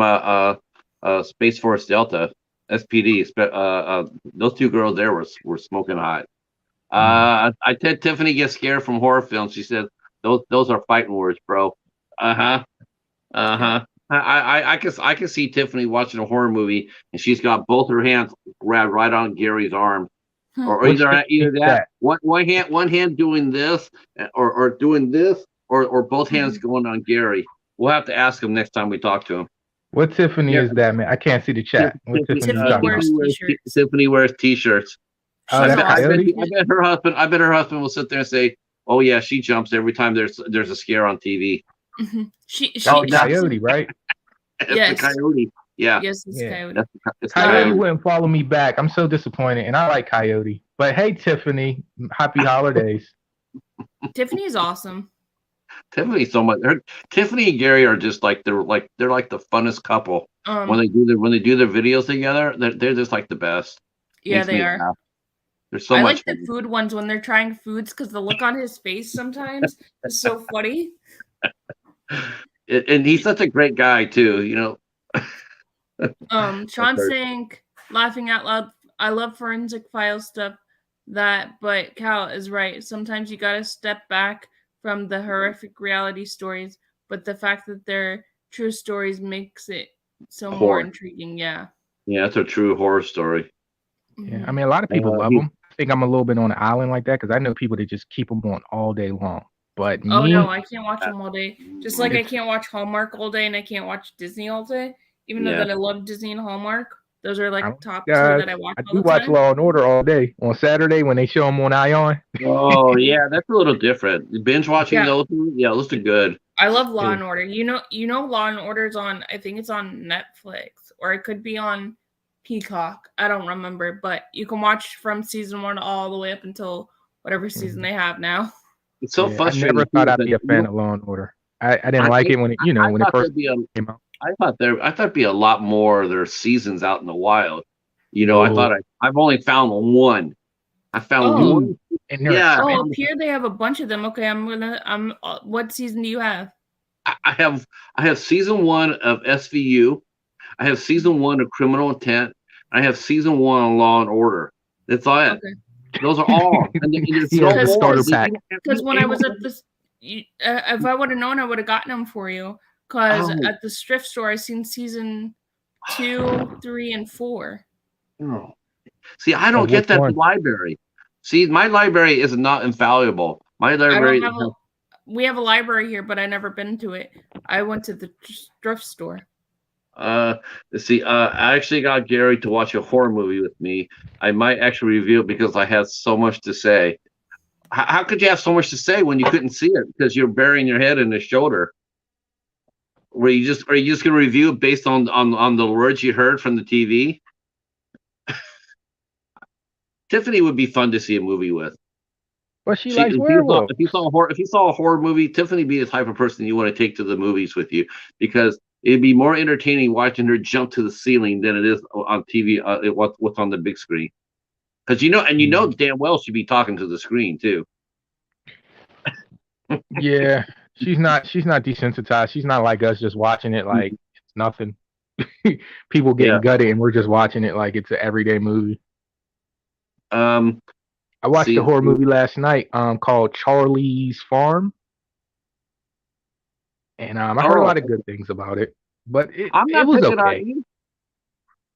Space Force Delta, SPD. Those two girls there were smoking hot. I said Tiffany gets scared from horror films. She said those are fighting words, bro. I can see Tiffany watching a horror movie and she's got both her hands grabbed right on Gary's arm, or Which either is that one hand doing this, or doing this, or both hands Mm-hmm. going on Gary. We'll have to ask him next time we talk to him. What Tiffany Yeah. is that, man? I can't see the chat. What Tiffany you Tiffany talking wears about? t-shirts. Tiffany wears t-shirts. Oh, She's that's awesome. Coyote? I bet her husband will sit there and say, Oh yeah, she jumps every time there's a scare on TV. She That's the no. coyote, right? It's Yes. the coyote. Yeah, yes, it's Yeah. Coyote. it's the Coyote coyote. wouldn't follow me back. I'm so disappointed, and I like Coyote. But hey, Tiffany, happy holidays. Tiffany's awesome. Tiffany so much. Tiffany and Gary are just like they're like the funnest couple when they do their videos together. They're just like the best. Yeah, Makes they me are. laugh. They're so I much like the food ones when they're trying foods because the look on his face sometimes is so funny. And he's such a great guy too. You know. Sean heard. saying, laughing out loud, I love forensic file stuff. But Cal is right. Sometimes you gotta step back from the horrific reality stories, but the fact that they're true stories makes it so more Horror. intriguing. Yeah. Yeah, that's a true horror story. Yeah, I mean, a lot of people love them. I think I'm a little bit on an island like that because I know people that just keep them on all day long. But Oh me, no, I can't watch them all day. Just like I can't watch Hallmark all day and I can't watch Disney all day. Even though Yeah. that I love Disney and Hallmark, those are like top two guys, that I watch I all do the watch time. Law and Order all day on Saturday when they show them on Ion. Oh yeah, that's a little different. Binge watching Yeah. those are good. I love Law Yeah. and Order. You know Law and Order's on, I think it's on Netflix or it could be on Peacock. I don't remember, but you can watch from season 1 all the way up until whatever season they have now. It's so Yeah, I frustrating. never thought too, I'd that, be a you fan know, of Law and Order. I didn't I like think- it when it I when it thought first there'd be a came out. I thought there'd be a lot more of their seasons out in the wild. You know, I Oh. thought I've only found one. I found Oh. one. And they're Yeah. Oh, expensive. up here they have a bunch of them. Okay, what season do you have? I have season 1 of SVU. I have season 1 of Criminal Intent. I have season 1 of Law and Order. That's all. Okay. Those are all. And there's He no has the more. starter pack. Because when I was at this, if I would have known, I would have gotten them for you. Because Oh. at the thrift store, I seen season 2, 3, and 4. Oh. See, I don't Of get which that one? library. See, my library is not infallible. My I library. don't have we have a library here, but I never been to it. I went to the thrift store. Let's see. I actually got Gary to watch a horror movie with me. I might actually review it because I had so much to say. How could you have so much to say when you couldn't see it because you're burying your head in the shoulder? Are you just gonna review it based on the words you heard from the TV? Tiffany would be fun to see a movie with. Well, she likes If you werewolves. saw a horror movie, Tiffany would be the type of person you want to take to the movies with you because it'd be more entertaining watching her jump to the ceiling than it is on TV. What's on the big screen? Because you know damn well she'd be talking to the screen too. Yeah, she's not desensitized. She's not like us just watching it like it's nothing. People getting Yeah. gutted and we're just watching it like it's an everyday movie. I watched See- a horror movie last night called Charlie's Farm. And I heard a lot of good things about it. But it was picking on okay.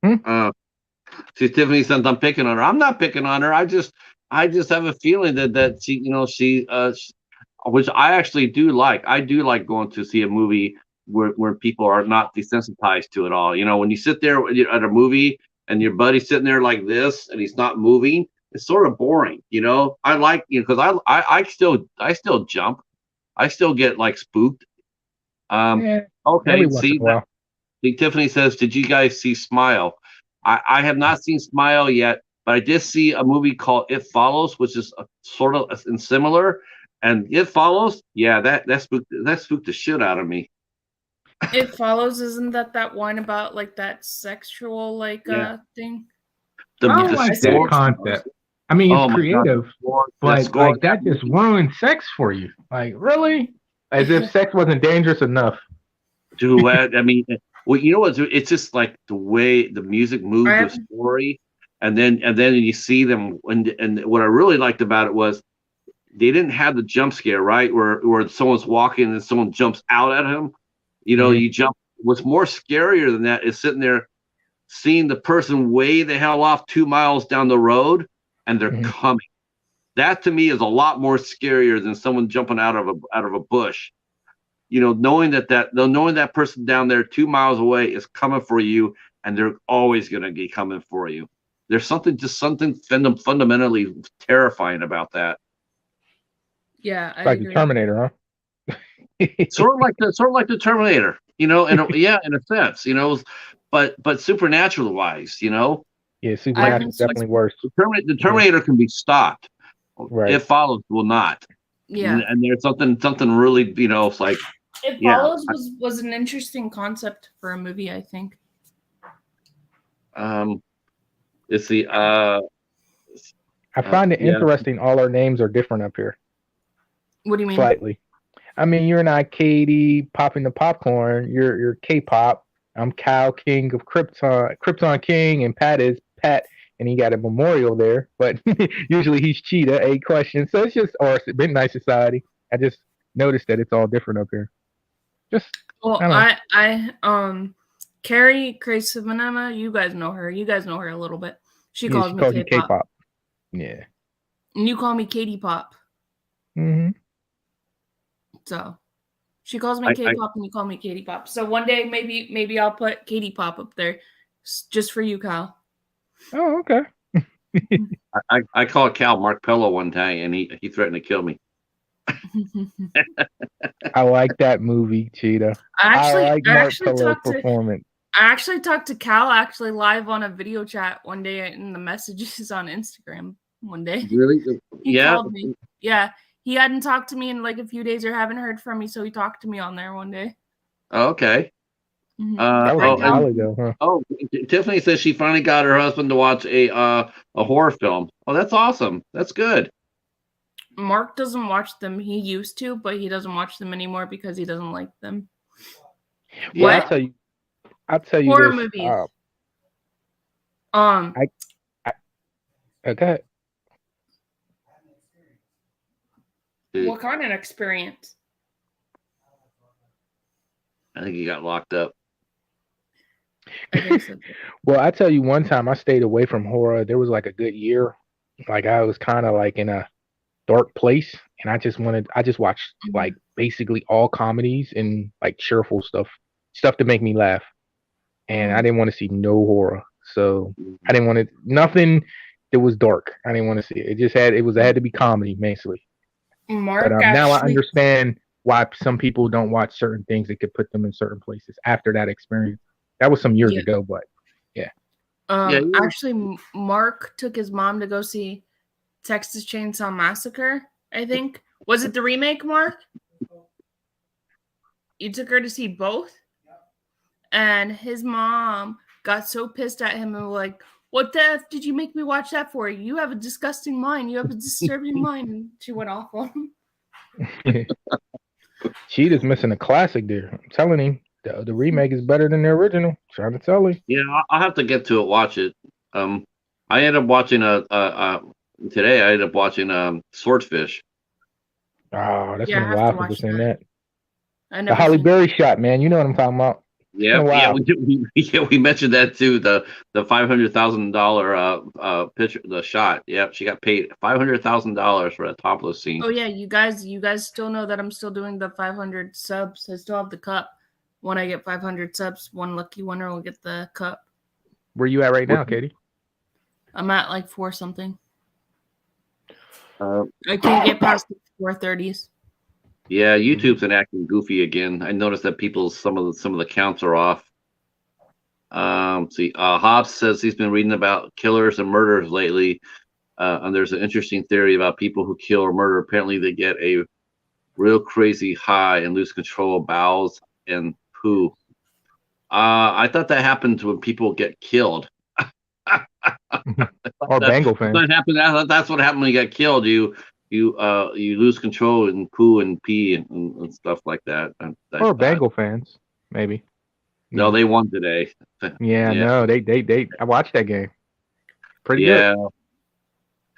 you. See, Tiffany says I'm picking on her. I'm not picking on her. I just have a feeling that she which I actually do like. I do like going to see a movie where people are not desensitized to it all. You know, when you sit there at a movie and your buddy's sitting there like this and he's not moving, it's sort of boring. You know, I like because I still jump. I still get like spooked. Yeah, Okay, every once see, in a while. Tiffany says, "Did you guys see Smile?" I have not seen Smile yet, but I did see a movie called It Follows, which is sort of similar. And It Follows, yeah, that spooked the shit out of me. It Follows, isn't that one about like that sexual Yeah. thing? The, I don't the like score- that concept. I mean, Oh it's my God, creative, the score but like of that just ruined sex for you. Like, really? As if sex wasn't dangerous enough. duet. I mean, well, you know what? It's just like the way the music moves Right. the story, and then you see them. And what I really liked about it was they didn't have the jump scare, right? Where someone's walking and someone jumps out at him. You know, Mhm. you jump. What's more scarier than that is sitting there, seeing the person way the hell off 2 miles down the road, and they're Mhm. coming. That to me is a lot more scarier than someone jumping out of a bush. You know, knowing that person down there 2 miles away is coming for you, and they're always going to be coming for you. There's something fundamentally terrifying about that. Yeah, I Like the agree. Terminator, huh? Sort of like the Terminator, in a sense, but supernatural wise, Yeah, I Supernatural haven't is seen. definitely worse. The Yeah, Terminator can be stopped. right. It Follows will not. Yeah, And there's something really, it's like, It yeah, Follows was an interesting concept for a movie. I think. it's the I find it yeah. interesting. All our names are different up here, What do you mean? slightly. I mean, you're not Katie popping the popcorn. You're K-pop. I'm Cal, King of Krypton King, and Pat is Pat, and he got a memorial there. But usually he's Cheetah. 8 questions. So it's just or Midnight Society. I just noticed that it's all different up here. Just Well, I don't know. Carrie Krasinova, you guys know her. You guys know her a little bit. She Yeah, calls she me calls you K-pop, K-pop. Yeah. and you call me Katie Pop. Hmm. So she calls me I, K-pop, and you call me Katie Pop. So one day, maybe I'll put Katie Pop up there, just for you, Kyle. Oh, okay. I called Cal Mark Pello one time, and he threatened to kill me. I like that movie, Cheetah. I like Mark actually Pello's talked to performance. I actually talked to Cal live on a video chat one day in the messages on Instagram one day. Really? He Yeah. called me. Yeah. He hadn't talked to me in like a few days or haven't heard from me, so he talked to me on there one day. Okay. Mhm. That was Right a now. while ago, huh? Tiffany says she finally got her husband to watch a horror film. Oh, that's awesome. That's good. Mark doesn't watch them. He used to, but he doesn't watch them anymore because he doesn't like them. Well, What? I'll tell you Horror this. movies. Okay. What kind of experience? I think he got locked up. I think so. Well, I tell you, one time I stayed away from horror. There was like a good year. Like I was kind of like in a dark place, and I just watched like basically all comedies and like cheerful stuff to make me laugh. And I didn't want to see no horror, so I didn't want to nothing that was dark. I didn't want to see it. It had to be comedy mainly. Mark But now I actually understand why some people don't watch certain things that could put them in certain places after that experience. That was some years Yeah. ago, but yeah. Actually, Mark took his mom to go see Texas Chainsaw Massacre, I think. Was it the remake, Mark? You took her to see both? And his mom got so pissed at him and was like, "What the F did you make me watch that for? You have a disgusting mind. You have a disturbing mind." And she went off on him. Cheetah's missing a classic there. I'm telling him the remake is better than the original. Trying to tell you. Yeah, I'll have to get to it, watch it. I ended up watching today. I ended up watching Swordfish. Oh, that's Yeah, been I a have while to since I've watch seen that. that. I The never Halle seen Berry shot, man. You know what I'm talking about. Yeah, been a yeah, while. we mentioned that too. The $500,000 picture, the shot. Yep, she got paid $500,000 for a topless scene. Oh yeah, you guys still know that I'm still doing the 500 subs. I still have the cup. When I get 500 subs, one lucky winner will get the cup. Where you at right now, Katie? I'm at like 4 something. Uh, I can't get past the 430s. Yeah, YouTube's been acting goofy again. I noticed that some of the counts are off. Hobbs says he's been reading about killers and murders lately, and there's an interesting theory about people who kill or murder. Apparently, they get a real crazy high and lose control of bowels and poo. I thought that happened when people get killed. Or Bengal fans. That's what happened when you got killed. You lose control and poo and pee and stuff like that. Or Bengal fans, maybe. No, they won today. Yeah, no, they. I watched that game. Pretty good.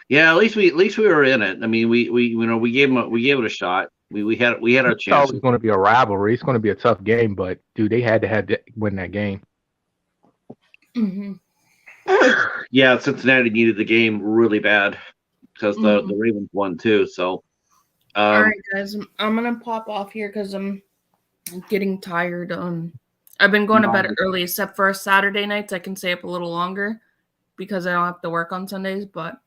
Yeah. At least we were in it. I mean, we gave it a shot. We had our It's chance. always going to be a rivalry. It's going to be a tough game, but dude, they had to win that game. Mm-hmm. Yeah, Cincinnati needed the game really bad because the Ravens won too. So, all right, guys, I'm gonna pop off here because I'm getting tired. I've been going to bed early, except for Saturday nights. I can stay up a little longer because I don't have to work on Sundays. But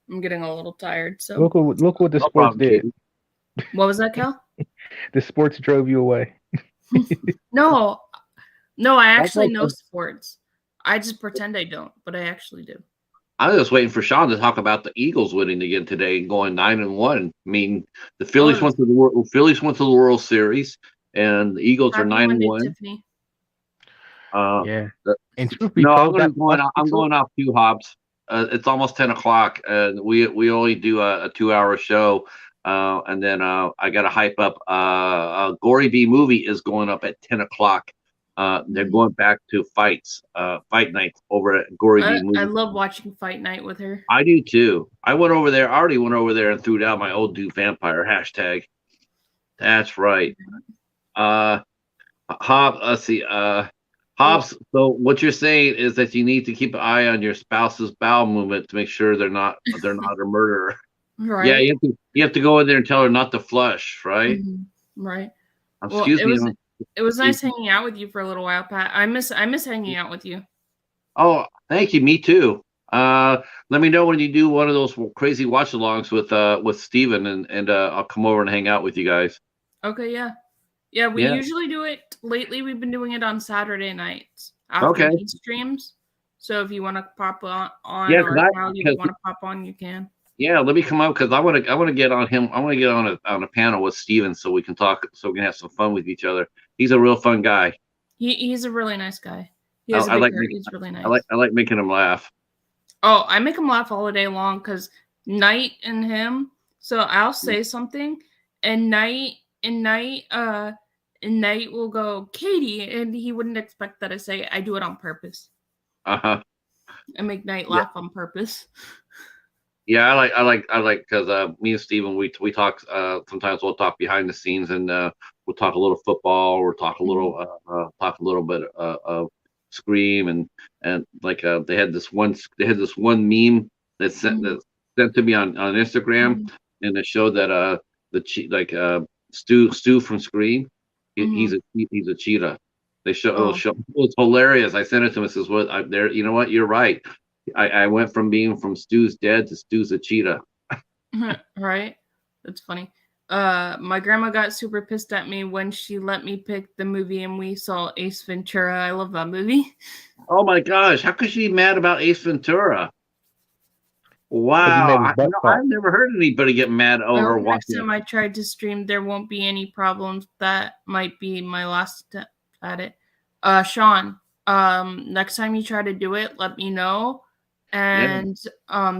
I'm getting a little tired. So Look what the no sports problem, did. Katie. What was that, Cal? The sports drove you away. No, I actually okay. know sports. I just pretend I don't, but I actually do. I was just waiting for Sean to talk about the Eagles winning again today and going 9-1. I mean, the Phillies went to the World Series, and the Eagles are Happy Monday, 9-1. Tiffany. Yeah. the- And truth be No, told, I'm going off too, Hobbs. It's almost 10 o'clock, and we only do a 2-hour show, and then I got to hype up. Gory B movie is going up at 10 o'clock. They're going back to fight nights over at Gory B movie. I love watching Fight Night with her. I do too. I already went over there and threw down my old dude vampire hashtag. That's right. Let's see. Hobbs, so what you're saying is that you need to keep an eye on your spouse's bowel movement to make sure they're not a murderer. Right. Yeah, you have to go in there and tell her not to flush, right? Right. Excuse me. It was nice hanging out with you for a little while, Pat. I miss hanging out with you. Oh, thank you. Me too. Let me know when you do one of those crazy watch-alongs with Steven, and I'll come over and hang out with you guys. Okay, yeah. Yeah, we usually do it. Lately, we've been doing it on Saturday nights after he streams. So if you want to pop on, Yeah, or how you want to pop on, you can. Yeah, let me come up because I want to get on him. I want to get on a panel with Steven so we can talk, so we can have some fun with each other. He's a real fun guy. He's a really nice guy. He has a big heart. He's really nice. I like making him laugh. Oh, I make him laugh all day long because Night and him. So I'll say something, and Night will go, Katie, and he wouldn't expect that I say it. I do it on purpose. I make Night laugh on purpose. Yeah, I like because me and Steven, we talk. Sometimes we'll talk behind the scenes, and we'll talk a little football, or talk a little bit of Scream, and like they had this one meme that sent to me on Instagram, and it showed that Stu from Scream, he's a cheetah. They show it was hilarious. I sent it to him and says, "What? There, you know what? You're right. I went from being from Stu's dead to Stu's a cheetah." Right? That's funny. My grandma got super pissed at me when she let me pick the movie and we saw Ace Ventura. I love that movie. Oh my gosh, how could she be mad about Ace Ventura? Wow, I've never heard anybody get mad over watching. Next time I tried to stream, there won't be any problems. That might be my last step at it. Sean, next time you try to do it, let me know and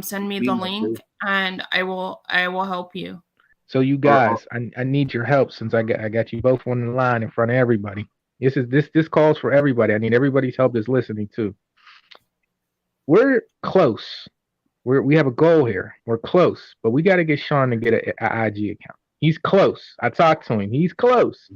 send me the link, and I will help you. So you guys, I need your help since I got you both on the line in front of everybody. This calls for everybody. I need everybody's help that's listening too. We're close. We have a goal here. We're close, but we got to get Sean to get an IG account. He's close. I talked to him. He's close,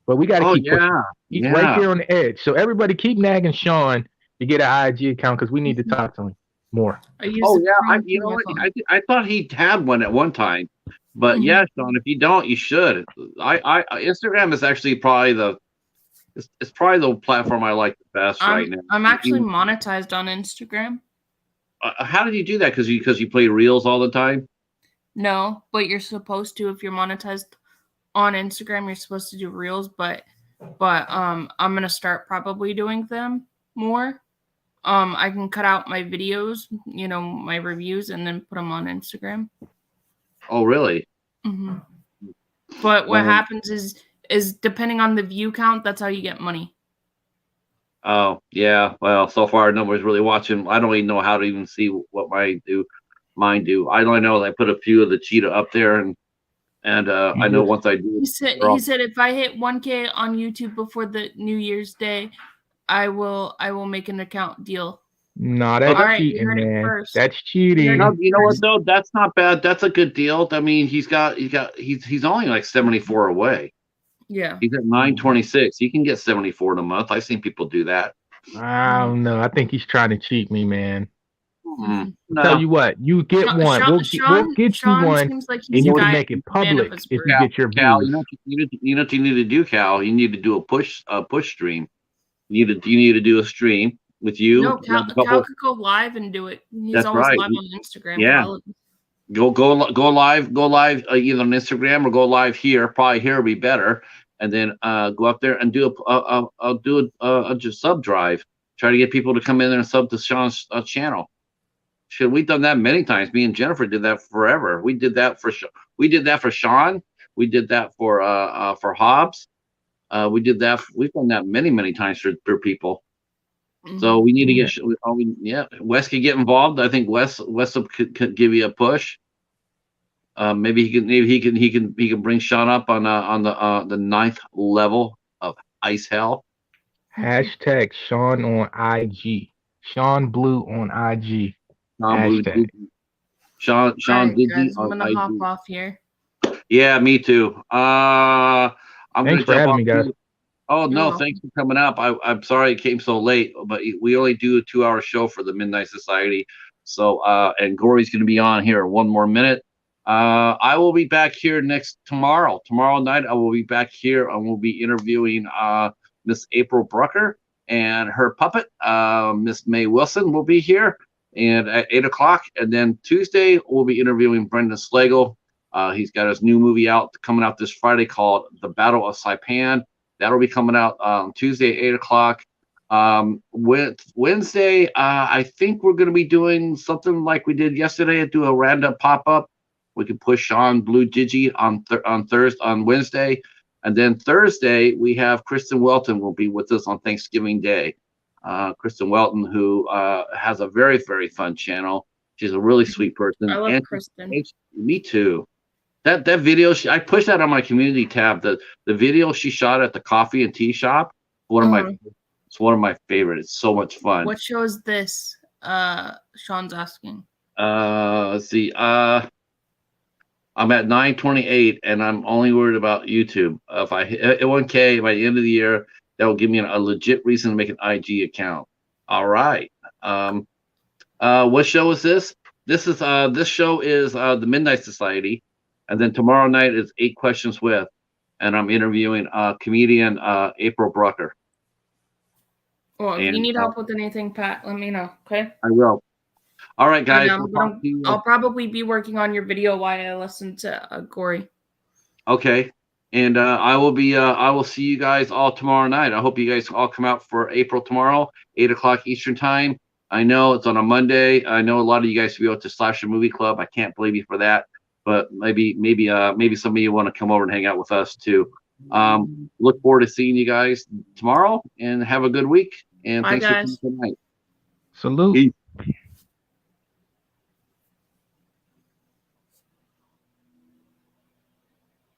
but we got to keep pushing. He's right here on the edge. So everybody keep nagging Sean to get an IG account because we need to talk to him more. You know what? I thought he had one at one time, but yeah, Sean, if you don't, you should. Instagram is actually probably it's probably the platform I like the best right now. I'm actually monetized on Instagram. How did you do that? Because you play reels all the time? No, but you're supposed to. If you're monetized on Instagram, you're supposed to do reels. But I'm gonna start probably doing them more. I can cut out my videos, my reviews, and then put them on Instagram. Oh, really? Mm-hmm. But what happens is depending on the view count, that's how you get money. Oh, yeah. Well, so far nobody's really watching. I don't even know how to even see what mine do. I only know that I put a few of the cheetah up there, and I know once I do. He said if I hit 1K on YouTube before the New Year's Day, I will make an account deal. No, that's cheating, man. That's cheating. You know what though? That's not bad. That's a good deal. I mean, he's only like 74 away. Yeah. He's at 926. He can get 74 in a month. I've seen people do that. I don't know. I think he's trying to cheat me, man. No. Tell you what, you get one. We'll get you one, and you can make it public if you get your views. Cal, you know what you need to do, Cal? You need to do a push stream. You need to do a stream with you. No, Cal could go live and do it. He's always live on Instagram. Go live either on Instagram or go live here. Probably here would be better. And then go up there and do a just sub drive. Try to get people to come in there and sub to Sean's channel. Shit, we've done that many times. Me and Jennifer did that forever. We did that for Sean. We did that for Hobbs. We've done that many times for people. So we need to get Wes could get involved. I think Wes could give you a push. Maybe he can bring Sean up on the 9th level of Ice Hell. Hashtag Sean on IG. Sean Blue on IG. Hashtag. Sean Alright, Dizzy guys, I'm on gonna hop IG. off here. Yeah, me too. I'm Thanks for gonna jump having off me, guys. too. Oh You're no, welcome. thanks for coming up. I'm sorry it came so late, but we only do a 2-hour show for the Midnight Society. So and Gory's gonna be on here 1 more minute. I will be back here tomorrow. Tomorrow night I will be back here and we'll be interviewing Miss April Brucker and her puppet, Miss May Wilson will be here and at 8 o'clock. And then Tuesday we'll be interviewing Brendan Slagle. He's got his new movie coming out this Friday called The Battle of Saipan. That'll be coming out Tuesday at 8 o'clock. Wednesday, I think we're going to be doing something like we did yesterday, do a random pop-up. We can push Sean Blue Digi on Wednesday. And then Thursday, we have Kristen Welton will be with us on Thanksgiving Day. Kristen Welton, who has a very, very fun channel. She's a really sweet person. I love Kristen. Me too. That video, I pushed that on my community tab. The video she shot at the coffee and tea shop, it's one of my favorites. It's so much fun. What show is this? Sean's asking. Let's see. I'm at 928, and I'm only worried about YouTube. If I hit 1K by the end of the year, that will give me a legit reason to make an IG account. All right. What show is this? This show is the Midnight Society, and then tomorrow night is 8 Questions with, and I'm interviewing comedian April Brucker. Well, if you need help with anything, Pat, let me know. Okay. I will. All right, guys. I'll probably be working on your video while I listen to Gory. Okay. And I will see you guys all tomorrow night. I hope you guys all come out for April tomorrow, 8 o'clock Eastern time. I know it's on a Monday. I know a lot of you guys will be out to Slasher Movie Club. I can't blame you for that. But maybe some of you want to come over and hang out with us too. Look forward to seeing you guys tomorrow and have a good week. And Bye, thanks guys. for coming tonight. Salute. Peace.